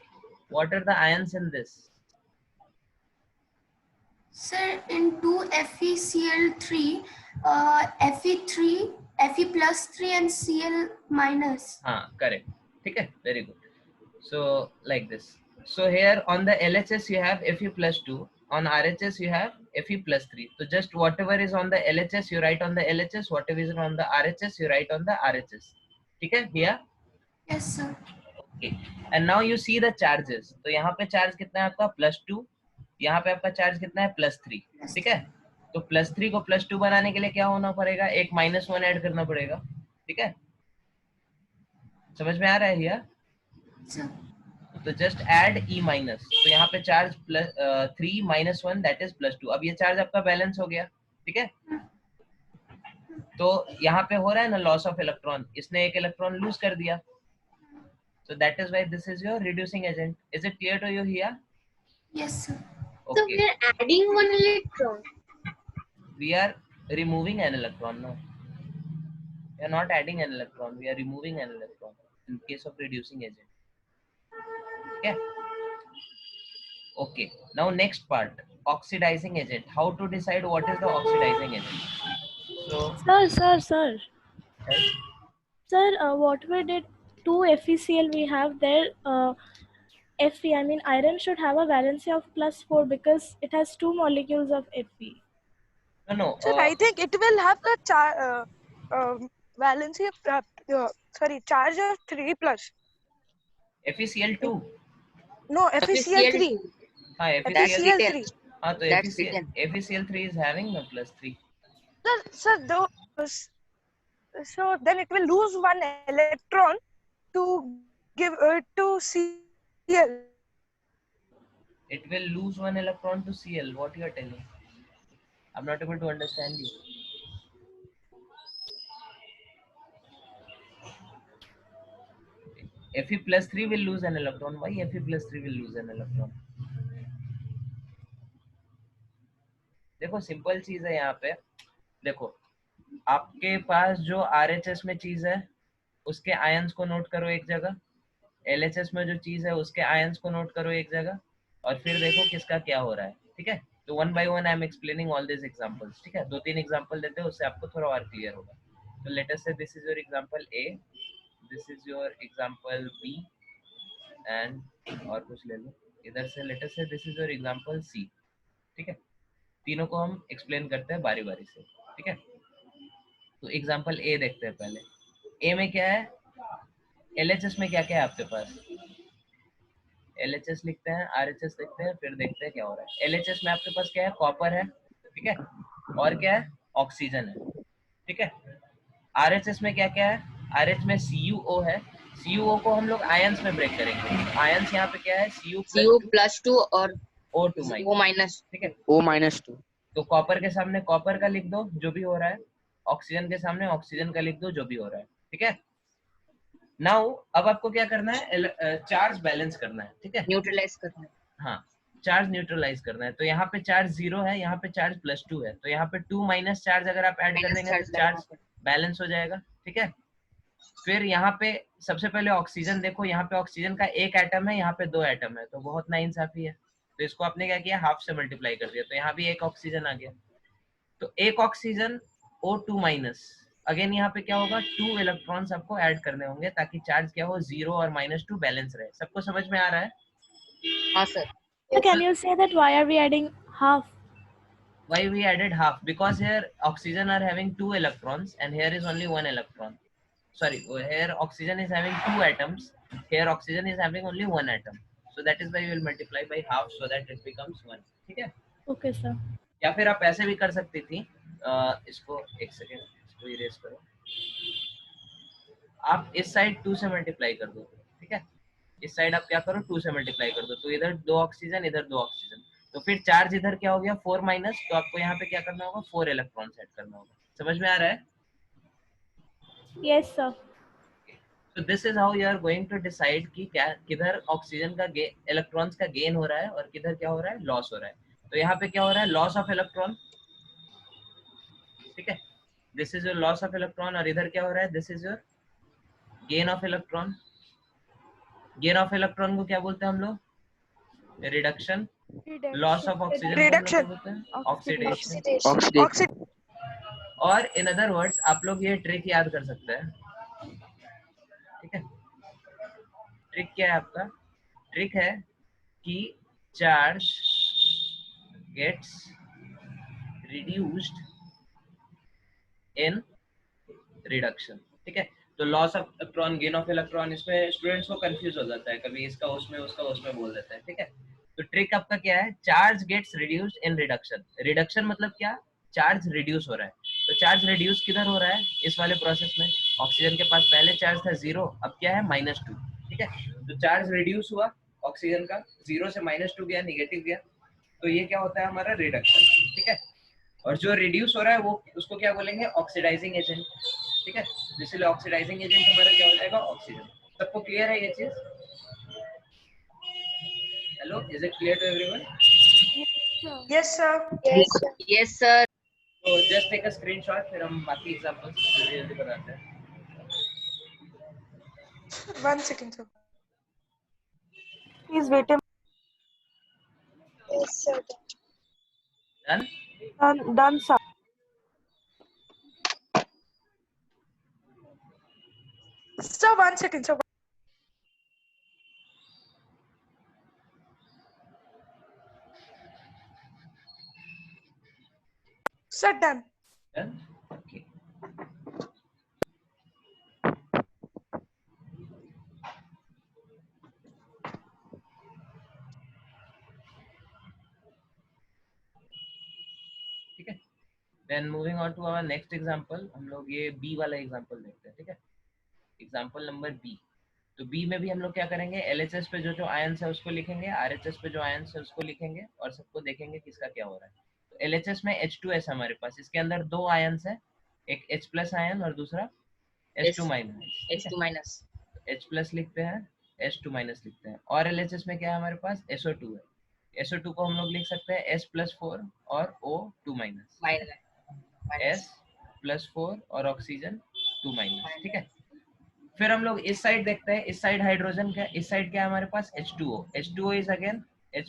what are the ions in this? Sir, in 2FeCl3, Fe3, Fe plus 3 and Cl minus. Correct. ठीक है. Very good. So like this. So here on the LHS you have Fe+2. On RHS you have Fe+3. So just whatever is on the LHS you write on the LHS. Whatever is on the RHS you write on the RHS. ठीक है? Here. Yes, sir. Okay. And now you see the charges. तो यहाँ पे charge कितना है आपका +2. यहाँ पे आपका चार्ज कितना है +3. ठीक है? तो +3 को +2 बनाने के लिए क्या होना पड़ेगा? एक -1 ऐड करना पड़ेगा. ठीक है? समझ में आ रहा है भैया? तो जस्ट ऐड E माइनस. तो यहाँ पे चार्ज 3 - 1 दैट इज +2. अब ये चार्ज आपका बैलेंस हो गया. ठीक है? तो यहाँ पे हो रहा है ना लॉस ऑफ इलेक्ट्रॉन. इसने एक इलेक्ट्रॉन लूज कर दिया. So that is why this is your reducing agent. Is it clear to you here? Yes, sir. So Okay. we are adding one electron. We are removing an electron now. We are not adding an electron. We are removing an electron in case of reducing agent. Okay. Okay. Now next part, oxidizing agent. How to decide what is the oxidizing agent? So Sir, whatever did 2 FeCl we have there, Fe, I mean iron should have a valency of +4 because it has 2 molecules of Fe. no. Sir, I think it will have the valency of charge of 3 plus. FeCl2. No, FeCl3. FeCl3. So That's written. FeCl3 is having the +3. Sir, so then it will lose one electron to give to Cl. It will lose one electron to Cl. What you are telling? I'm not able to understand you. Fe+3 will lose an electron. Why Fe+3 will lose an electron? देखो simple चीज है यहाँ पे. देखो आपके पास जो RHS में चीज है उसके आयंस को नोट करो एक जगह, LHS में जो चीज है उसके आयंस को नोट करो एक जगह, और फिर देखो किसका क्या हो रहा है. ठीक है, तो one by one I am explaining all this examples. ठीक है, 2-3 एग्जांपल देते हैं, उससे आपको थोड़ा और क्लियर होगा. तो लेट अस से this is your example A, this is your example B, and और कुछ ले लो इधर से. लेट अस से this is your example C. ठीक है, तीनों को हम एक्सप्लेन करते हैं बारी बारी से. ठीक है, तो एग्जांपल A देखते हैं पहले. A में क्या है, LHS में क्या क्या है आपके पास. LHS लिखते हैं, RHS लिखते हैं, फिर देखते हैं क्या हो रहा है. LHS में आपके पास क्या है, कॉपर है. ठीक है, और क्या है, ऑक्सीजन है. ठीक है, RHS में क्या क्या है, RH में CuO है. CuO को हम लोग आयंस में ब्रेक करेंगे. आयंस यहाँ पे क्या है, Cu+2 और O2 O-. ठीक है, O-2. तो कॉपर के सामने कॉपर का लिख दो जो भी हो रहा है, ऑक्सीजन के सामने ऑक्सीजन का लिख दो जो भी हो रहा है. ठीक है, नाउ अब आपको क्या करना है, चार्ज बैलेंस करना है. ठीक है, न्यूट्रलाइज करना है. हाँ, चार्ज न्यूट्रलाइज करना है. तो यहाँ पे चार्ज 0 है, यहाँ पे चार्ज +2 है, तो यहाँ पे 2 चार्ज अगर आप ऐड कर देंगे तो चार्ज बैलेंस हो जाएगा. ठीक है, फिर यहाँ पे सबसे पहले ऑक्सीजन देखो, यहाँ पे ऑक्सीजन का एक एटम है, यहाँ पे 2 एटम है, तो बहुत नाइंसाफी है. तो इसको आपने क्या किया, हाफ से मल्टीप्लाई कर दिया, तो यहाँ भी एक ऑक्सीजन आ गया. तो एक ऑक्सीजन O2-. अगेन यहाँ पे क्या होगा, 2 इलेक्ट्रॉन्स आपको ऐड करने होंगे ताकि चार्ज क्या हो, 0 और -2 बैलेंस रहे. सबको समझ में आ रहा है? हाँ sir. So can you say that why are we adding half? Why we added half? Because here oxygen are having 2 electrons and here is only 1 electron. Sorry, here oxygen is having 2 atoms, here oxygen is having only 1 atom. So that is why we will multiply by half so that it becomes 1. ठीक है, Okay, sir. या फिर आप ऐसे भी कर सकती थी, इसको एक सेकेंड, इसको इरेज करो. आप इस साइड 2 से मल्टीप्लाई कर दो. ठीक है, इस साइड आप क्या करो, 2 से मल्टीप्लाई कर दो, तो इधर 2 ऑक्सीजन, इधर 2 ऑक्सीजन, तो फिर चार्ज इधर क्या हो गया, 4-, तो आपको यहाँ पे क्या करना होगा, 4 इलेक्ट्रॉन सेट करना होगा. समझ में आ रहा है? Yes, sir. तो this is how you are going to decide कि क्या किधर ऑक्सीजन का इलेक्ट्रॉन्स का गेन हो रहा है और किधर क्या हो रहा है, लॉस हो रहा है. तो यहाँ पे क्या हो रहा है, लॉस ऑफ इलेक्ट्रॉन. ठीक है, this is your loss of electron, और इधर क्या हो रहा है, this is your gain of electron. Gain of electron को क्या बोलते हैं हम लोग, reduction. Loss of oxygen Reduction. बोलते हैं ऑक्सीडेशन. Oxidation. और इन अदर वर्ड्स आप लोग ये ट्रिक याद कर सकते हैं. ठीक है, ट्रिक क्या है आपका, ट्रिक है कि charge gets reduced in reduction. ठीक है, तो loss of electron, gain of electron, इसमें स्टूडेंट्स को कंफ्यूज हो जाता है, कभी इसका उसमें उसका उसमें बोल देता है. ठीक है, तो ट्रिक आपका क्या है, charge gets reduced in reduction. Reduction मतलब क्या, चार्ज रिड्यूस हो रहा है. तो चार्ज रिड्यूस किधर हो रहा है, इस वाले प्रोसेस में. ऑक्सीजन के पास पहले चार्ज था 0, अब क्या है, -2. ठीक है, तो चार्ज रिड्यूस हुआ ऑक्सीजन का, 0 से -2 गया, नेगेटिव गया, तो ये क्या होता है हमारा, रिडक्शन. ठीक है, और जो रिड्यूस हो रहा है वो उसको क्या बोलेंगे, ऑक्सीडाइजिंग एजेंट. ठीक है, इसलिए ऑक्सीडाइजिंग एजेंट हमारा क्या हो जाएगा, ऑक्सीजन. सबको क्लियर है ये चीज? Hello, is it clear to everyone? Yes, sir. Yes, sir. Yes sir. तो जस्ट टेक अ स्क्रीनशॉट, फिर हम बाकी एग्जांपल्स जल्दी जल्दी बनाते हैं. 1 second, sir. Please wait a Yes, sir. Done. done, sir. Sir, 1 second, sir. Sir, done. Done, okay. ठीक है, then moving on to our next example. हम लोग ये बी वाला एग्जांपल देखते हैं. ठीक है, एग्जांपल नंबर बी. तो बी में भी हम लोग क्या करेंगे, LHS पे जो जो आयंस है उसको लिखेंगे, RHS पे जो आयंस है उसको लिखेंगे, और सबको देखेंगे किसका क्या हो रहा है. तो LHS में H2S हमारे पास, इसके अंदर 2 आयंस है, एक H+ आयन और दूसरा H2-. H2-. H प्लस लिखते हैं, H2 माइनस लिखते हैं। और LHS में क्या है हमारे पास, SO2 है। SO2 को हम लोग लिख सकते हैं S+4 और O2 माइनस, S +4 और ऑक्सीजन 2 माइनस, ठीक है। फिर हम लोग इस साइड देखते हैं, इस साइड हाइड्रोजन का, इस साइड क्या है हमारे पास, H2O। H2O is again H++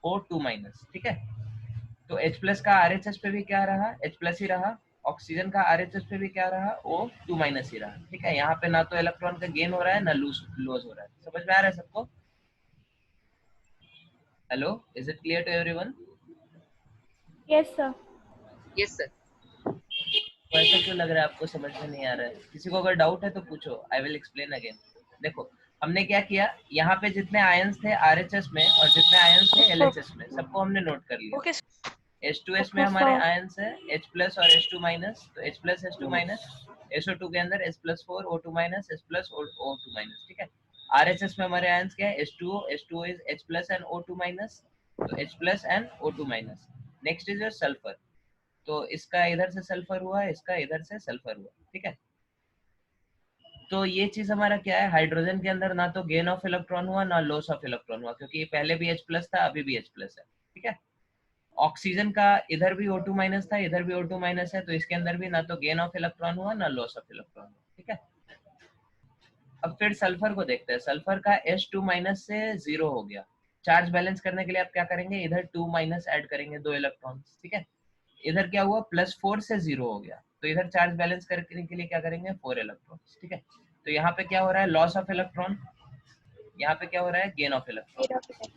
O2 minus, ठीक है। तो H+ का RHS पे भी क्या रहा, H+ ही रहा। ऑक्सीजन का RHS पे भी क्या रहा, O2 माइनस ही रहा, ठीक है। यहाँ पे ना तो इलेक्ट्रॉन का गेन हो रहा है ना लॉस हो रहा है। समझ में आ रहा है सबको? Hello, is it clear to everyone? Yes, sir. Yes, sir. तो ऐसा क्यों लग रहा है आपको समझ में नहीं आ रहा है? किसी को अगर डाउट है तो पूछो, आई विल एक्सप्लेन अगेन। देखो हमने क्या किया, यहाँ पे जितने आयंस थे RHS में और जितने आयंस थे LHS में, सबको हमने नोट कर लिया। Okay. H2S में हमारे आयंस है H+ और H2 माइनस, तो H+ H2 माइनस। SO2 के अंदर S+4 O2 minus, S+ O2 minus, ठीक है। RHS में हमारे आयंस क्या है, H2O, H2O is H+ and O2 minus, तो H+ and O2 minus. Next is your sulphur, तो इसका इधर से सल्फर हुआ, इसका इधर से सल्फर हुआ, ठीक है। तो ये चीज हमारा क्या है, हाइड्रोजन के अंदर ना तो गेन ऑफ इलेक्ट्रॉन हुआ ना लॉस ऑफ इलेक्ट्रॉन हुआ, क्योंकि ये पहले भी H+ था, अभी भी H+ है, ठीक है। ऑक्सीजन का इधर भी O2 माइनस था, इधर भी O2 माइनस है, तो इसके अंदर भी ना तो गेन ऑफ इलेक्ट्रॉन हुआ ना लॉस ऑफ इलेक्ट्रॉन हुआ, ठीक है। अब फिर सल्फर को देखते हैं। सल्फर का H2 माइनस से 0 हो गया। चार्ज बैलेंस करने के लिए आप क्या करेंगे, इधर 2 माइनस ऐड करेंगे, 2 इलेक्ट्रॉन, ठीक है। इधर क्या हुआ, +4 से 0 हो गया, तो इधर चार्ज बैलेंस करने के लिए क्या करेंगे, 4 इलेक्ट्रॉन, ठीक है। तो यहाँ पे क्या हो रहा है, लॉस ऑफ इलेक्ट्रॉन, यहाँ पे क्या हो रहा है, गेन ऑफ इलेक्ट्रॉन।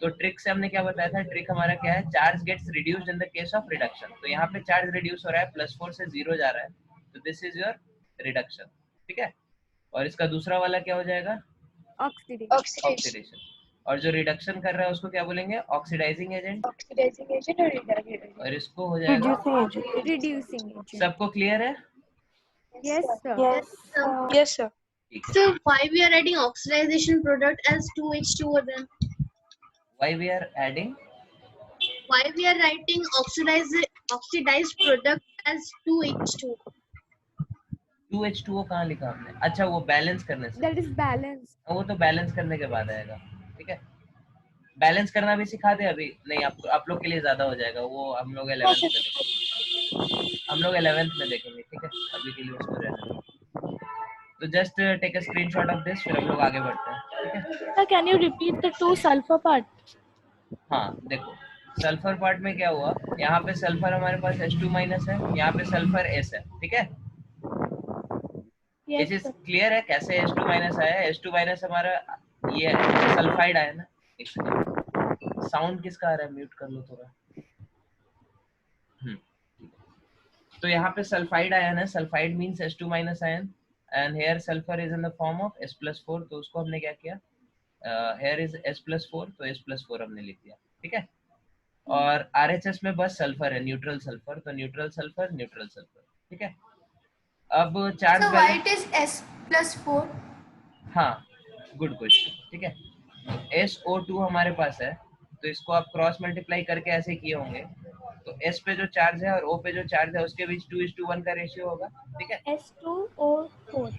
तो ट्रिक से हमने क्या बताया था, ट्रिक हमारा क्या है, charge gets reduced in the case of reduction. तो यहाँ पे चार्ज रिड्यूस हो रहा है, +4 से 0 जा रहा है, तो दिस इज योर रिडक्शन, ठीक है। और इसका दूसरा वाला क्या हो जाएगा, ऑक्सीडेशन। और जो रिडक्शन कर रहा है उसको क्या बोलेंगे, ऑक्सीडाइजिंग एजेंट। और इसको हो जाएगा Reducing agent. सबको क्लियर है? Yes, sir. Yes, sir. So why we are adding oxidization product as 2H2O then? Why we are adding? Why we are writing oxidized product as 2H2? 2H2O कहाँ लिखा आपने? अच्छा, वो बैलेंस करने से। That is balance. वो तो balance करने के बाद आएगा, ठीक है। बैलेंस करना भी सिखा दे अभी? नहीं, आप लोग के लिए ज्यादा हो जाएगा, वो हम लोग 11th में देखेंगे, हम लोग 11th में देखेंगे, ठीक है। अभी के लिए उसको रहने दो। तो just take a screenshot of this, फिर हम लोग आगे बढ़ते हैं, ठीक है। Sir, can you repeat the 2 sulfur part? हाँ देखो, सल्फर पार्ट में क्या हुआ, यहाँ पे सल्फर हमारे पास H2 माइनस है, यहाँ पे सल्फर S है, ठीक है। ये Yes, चीज sir. क्लियर है कैसे H2 माइनस आया है? H2 माइनस हमारा ये सल्फाइड आया ना। एक सेकंड, साउंड किसका आ रहा है, म्यूट कर लो थोड़ा। तो यहाँ पे सल्फाइड आया ना, sulphide means H2 minus ion, and here sulphur is in the form of S+4, तो उसको हमने क्या किया, हेयर इज S+4, तो S+4 हमने लिख दिया, ठीक है। और RHS में बस सल्फर है, न्यूट्रल सल्फर, तो न्यूट्रल सल्फर, न्यूट्रल सल्फर, ठीक है। अब charge So why it is S+4? हाँ, गुड क्वेश्चन, ठीक है। SO2 हमारे पास है, तो इसको आप क्रॉस मल्टीप्लाई करके ऐसे किए होंगे, तो S पे जो चार्ज है और O पे जो चार्ज है उसके बीच 2:1 का रेशियो होगा, ठीक है। S2O4.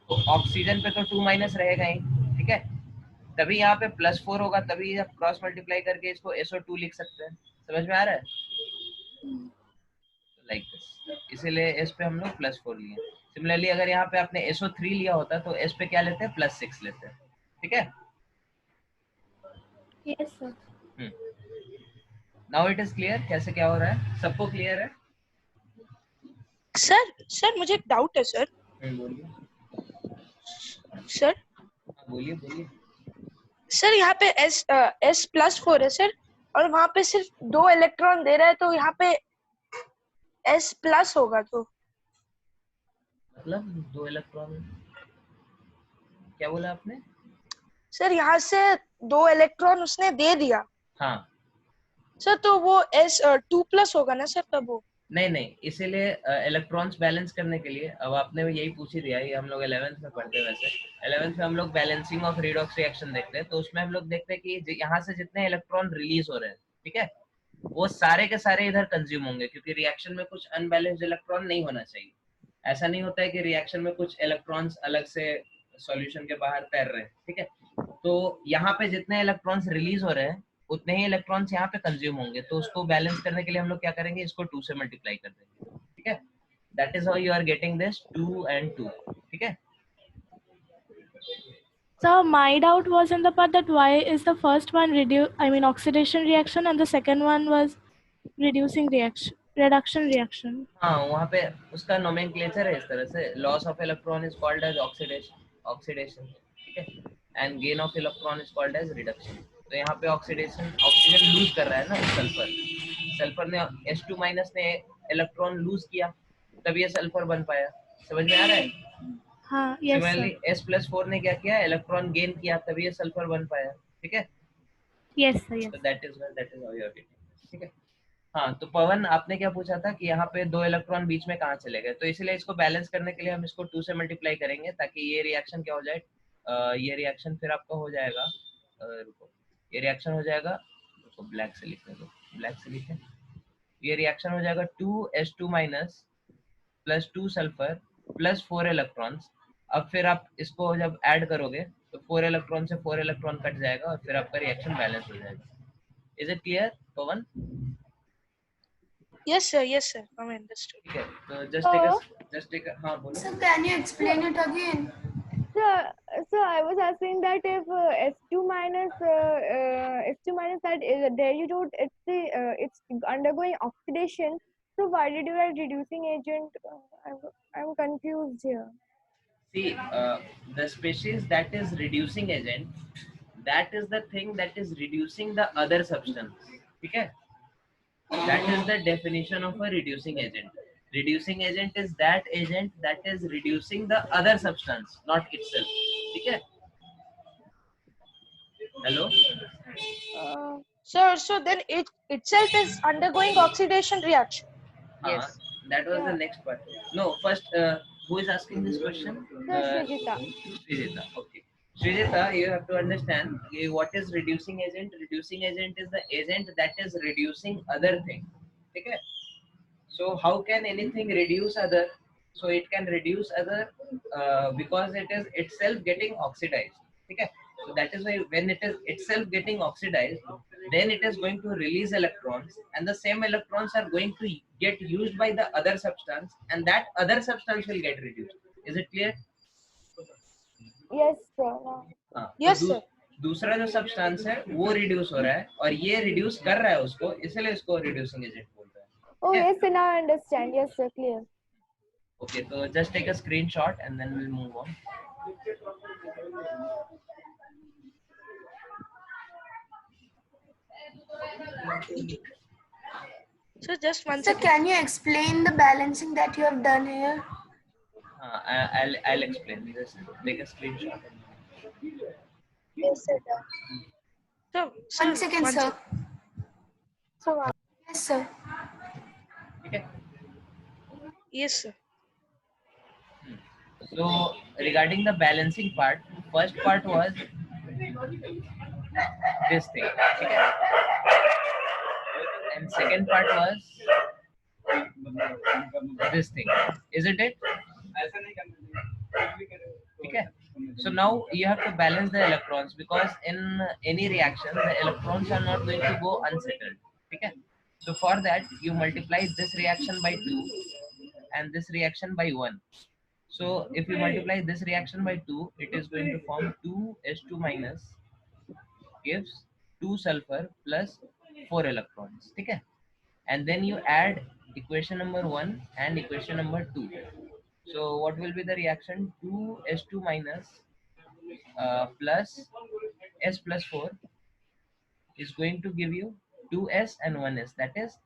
तो ऑक्सीजन पे तो 2 माइनस रहेगा ही, ठीक है। तभी यहाँ पे +4 होगा, तभी आप क्रॉस मल्टीप्लाई करके इसको SO2 लिख सकते हैं। समझ में आ रहा है? लाइक दिस, इसीलिए S पे हम लोग +4 लिए। सिमिलरली अगर यहाँ पे आपने SO3 लिया होता तो S पे क्या लेते हैं, +6 लेते हैं, ठीक है। Yes, sir. Now it is clear कैसे क्या हो रहा है, सबको क्लियर है? सर मुझे एक डाउट है सर। बोलिए सर बोलिए। सर यहाँ पे S+4 है सर, और वहाँ पे सिर्फ 2 इलेक्ट्रॉन दे रहा है, तो यहाँ पे S+ होगा, तो मतलब 2 इलेक्ट्रॉन, क्या बोला आपने? सर यहाँ से 2 इलेक्ट्रॉन उसने दे दिया। हाँ सर तो वो S2+ होगा ना सर तब वो? नहीं, इसीलिए इलेक्ट्रॉन्स बैलेंस करने के लिए, अब आपने यही पूछ ही दिया, ये हम लोग 11th में पढ़ते हैं। वैसे 11th में हम लोग बैलेंसिंग ऑफ रिडॉक्स रिएक्शन देखते हैं, तो उसमें हम लोग देखते हैं कि यहाँ से जितने इलेक्ट्रॉन रिलीज हो रहे हैं, ठीक है, वो सारे के सारे इधर कंज्यूम होंगे, क्योंकि रिएक्शन में कुछ अनबैलेंस्ड इलेक्ट्रॉन नहीं होना चाहिए। ऐसा नहीं होता है कि रिएक्शन में कुछ इलेक्ट्रॉन्स अलग से सॉल्यूशन के बाहर तैर रहे हैं, ठीक है। तो यहाँ पे जितने इलेक्ट्रॉन्स रिलीज हो रहे हैं उतने ही इलेक्ट्रॉन्स यहाँ पे कंज्यूम होंगे, तो उसको बैलेंस करने के लिए हम लोग क्या करेंगे, इसको 2 से मल्टीप्लाई कर देंगे, ठीक है। That is how you are getting this 2 and 2, ठीक है। So my doubt was in the part that why is the first one oxidation reaction and the second one was reduction reaction. हाँ, वहाँ पे उसका नोमेनक्लेचर है इस तरह से, loss of electron is called as oxidation, ठीक है, and gain of electron is called as reduction. तो यहाँ पे ऑक्सीडेशन, ऑक्सीजन लूज कर रहा है ना सल्फर ने H2 माइनस ने इलेक्ट्रॉन लूज किया, तब ये सल्फर बन पाया, समझ में आ रहा है। हाँ, yes sir. सिमिलरली S+4 ने क्या किया, इलेक्ट्रॉन गेन किया, तब ये सल्फर बन पाया, ठीक है। Yes sir, yes. So that is how you are getting, ठीक है। हाँ, तो पवन आपने क्या पूछा था कि यहाँ पे 2 इलेक्ट्रॉन बीच में कहाँ चले गए, तो इसलिए इसको बैलेंस करने के लिए हम इसको 2 से मल्टीप्लाई करेंगे ताकि ये रिएक्शन क्या हो जाए, ये रिएक्शन फिर आपका हो जाएगा, रुको, ये रिएक्शन हो जाएगा, रुको ब्लैक से लिखने दो, ब्लैक से लिखें, ये रिएक्शन हो जाएगा 2H2 minus plus 2 sulphur plus 4 electrons. अब फिर आप इसको जब ऐड करोगे तो 4 इलेक्ट्रॉन से 4 इलेक्ट्रॉन कट जाएगा और फिर आपका रिएक्शन बैलेंस हो जाएगा। Is it clear Pawan? Yes sir, yes sir, I understood. ठीक है, तो just take a, हाँ बोलो। So can you explain it again? So I was asking that if S2 minus that dilute, it's undergoing oxidation. So why did you write reducing agent? I'm confused here. See, the species that is reducing agent, that is the thing that is reducing the other substance, ठीक है? That is the definition of a reducing agent. Reducing agent is that agent that is reducing the other substance, not itself. ठीक है? Hello? Sir, so then it itself is undergoing oxidation reaction. Yes. That was the next part. No, first, who is asking this question? Srijita. Srijita. Okay. Srijita, you have to understand what is reducing agent. Reducing agent is the agent that is reducing other thing. Okay. So how can anything reduce other? So it can reduce other because it is itself getting oxidized. Okay. So that is why when it is itself getting oxidized, then it is going to release electrons, and the same electrons are going to get used by the other substance, and that other substance will get reduced. Is it clear? Yes sir. Yes sir. दूसरा जो substance है वो reduce हो रहा है और ये reduce कर रहा है उसको, इसलिए इसको रिड्यूसिंग एजेंट बोलते हैं। Oh yes sir, now I understand. Yes sir, clear. Okay, so just take a screenshot and then we'll move on. So just one So second. can you explain the balancing that you have done here? I'll explain. Just take a screenshot. Yes, sir. So, One second, sir. So Yes, sir. Okay. Yes sir. So regarding the balancing part, first part was this thing, okay? And second part was this thing, isn't it? Okay. So now you have to balance the electrons because in any reaction the electrons are not going to go unsettled. Okay. So for that you multiply this reaction by 2 and this reaction by 1. So if you multiply this reaction by 2, it is going to form 2H2 minus gives 2 sulfur plus 4 electrons. Okay? And then you add equation number 1 and equation number 2. So what will be the reaction? 2H2 minus plus S plus 4 is going to give you 2S and 1S, that is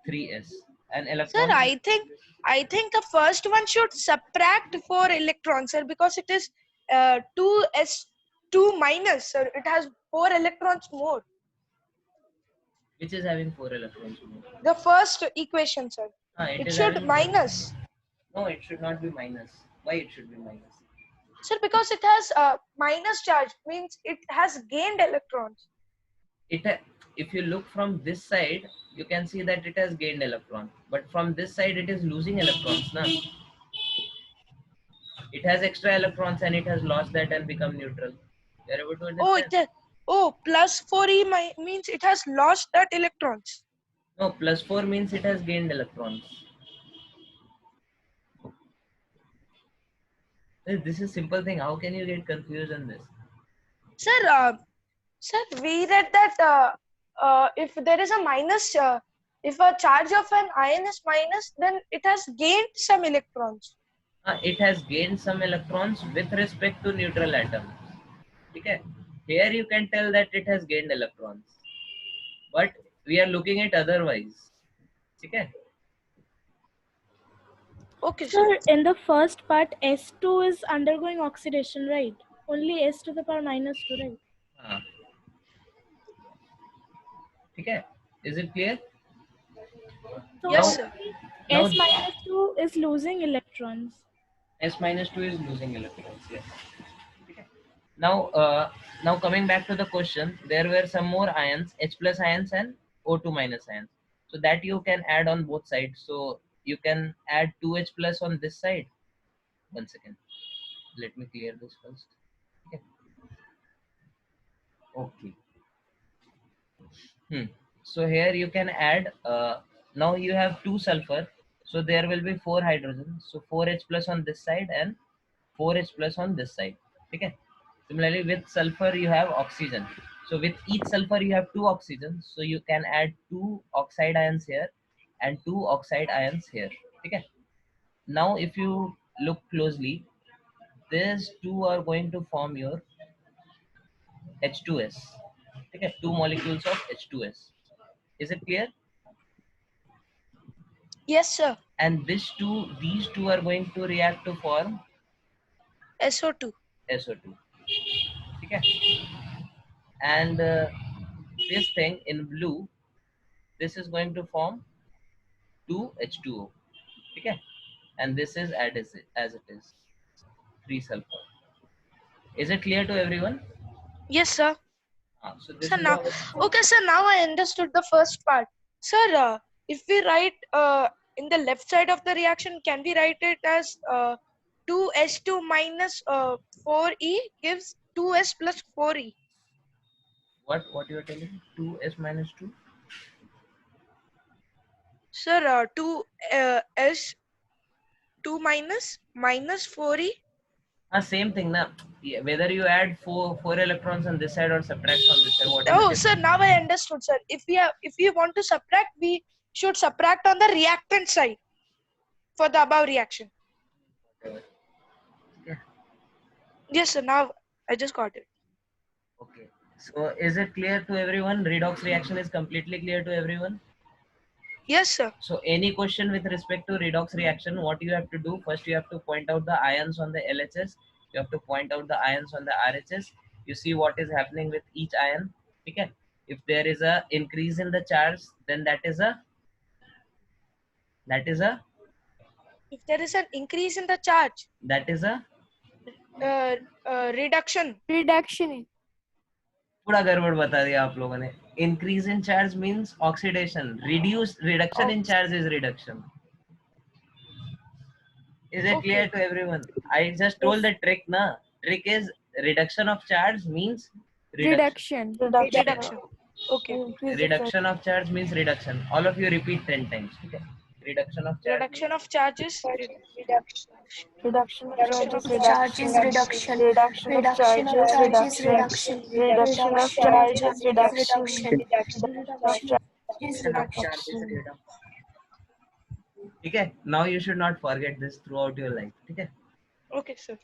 3S. And electron. Sir, I think the first one should subtract 4 electrons, sir, because it is 2s2 minus, sir. It has 4 electrons more. Which is having 4 electrons more? The first equation, sir. It is should having minus. No, it should not be minus. Why it should be minus? Sir, because it has minus charge, means it has gained electrons. If you look from this side, you can see that it has gained electron, but from this side it is losing electrons now. It has extra electrons and it has lost that and become neutral. You are able to Oh, understand? plus 4e means it has lost that electrons. No, plus 4 means it has gained electrons. This is simple thing. How can you get confused on this? Sir, we read that if there is a minus, if a charge of an ion is minus, then it has gained some electrons. It has gained some electrons with respect to neutral atoms. Okay. Here you can tell that it has gained electrons, but we are looking at otherwise. Okay. Okay, sir. Sir, in the first part, S2 is undergoing oxidation, right? Only S to the power minus 2, right? Okay. Is it clear? So Yes, sir. Now S minus 2 is losing electrons. S minus 2 is losing electrons. Yes. Okay. Now coming back to the question, there were some more ions, H plus ions and O2 minus ions. So that you can add on both sides. So you can add 2H plus on this side. 1 second. Let me clear this first. Okay. So here you can add, now you have 2 sulfur. So there will be 4 hydrogen. So 4H plus on this side and 4H plus on this side. Okay. Similarly with sulfur you have oxygen. So with each sulfur you have 2 oxygens. So you can add 2 oxide ions here and 2 oxide ions here. Okay. Now if you look closely, these 2 are going to form your H2S. Okay, 2 molecules of H2S. Is it clear? Yes, sir. And these two are going to react to form SO2. SO2. Okay. And this thing in blue, this is going to form 2H2O. Okay. And this is as it is 3 sulfur. Is it clear to everyone? Yes, sir. So this Sir, is now, okay, sir. Now I understood the first part. Sir, if we write in the left side of the reaction, can we write it as 2H2 minus 4E gives 2S plus 4E? what you are telling? 2S minus 2? Sir, 2S 2 minus 4E. Same thing na. Yeah, whether you add four electrons on this side or subtract on this side, what is Oh, the sir, now I understood, sir. If we want to subtract, we should subtract on the reactant side for the above reaction. Yeah. Yes, sir. Now I just got it. Okay. So is it clear to everyone? Redox reaction is completely clear to everyone? Yes, sir. So any question with respect to redox reaction, what you have to do, first you have to point out the ions on the LHS, you have to point out the ions on the RHS, you see what is happening with each ion. Okay. If there is a increase in the charge, then that is a If there is an increase in the charge, reduction. पूरा गड़बड़ बता दिया आप लोगों ने. Increase in charge means oxidation. Reduction in charge is reduction. Is it clear to everyone? I just told the trick na. Trick is reduction of charge means reduction. Okay. Reduction of charge means reduction. All of you repeat 10 times. Okay. Reduction of charge. Reduction of charges. Reduction of charge is reduction. Reduction of charge is reduction. Reduction of charge is reduction. Okay. Now you should not forget this throughout your life. Okay. Okay, sir.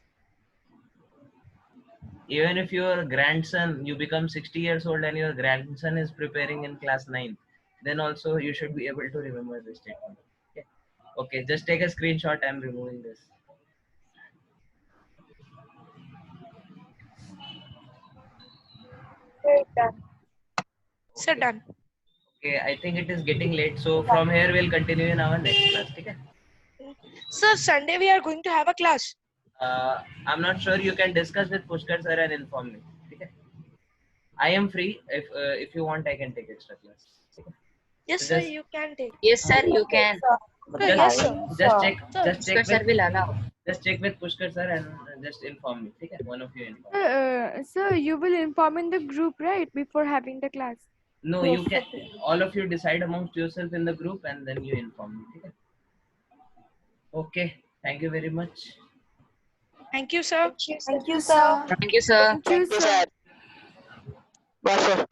Even if your grandson, you become 60 years old and your grandson is preparing in class 9, then also you should be able to remember this statement. Okay, okay, just take a screenshot. I'm removing this. Sir, done. Okay, I think it is getting late, so from here we'll continue in our next class. Okay. Sir, Sunday we are going to have a class. I'm not sure. You can discuss with Pushkar sir and inform me. Okay. I am free. If you want, I can take extra class. Okay. Yes, So sir, just- you can take. Yes, sir, you can. Yes, sir. Just check Pushkar sir will allow. just check with Pushkar sir and just inform me. ठीक है? One of you inform. So you will inform in the group, right, before having the class? No, you can. All of you decide amongst yourself in the group and then you inform me. ठीक है? Okay. Thank you very much. Thank you, sir. Thank you, sir. Thank you, sir. Thank you, sir. Bye, sir.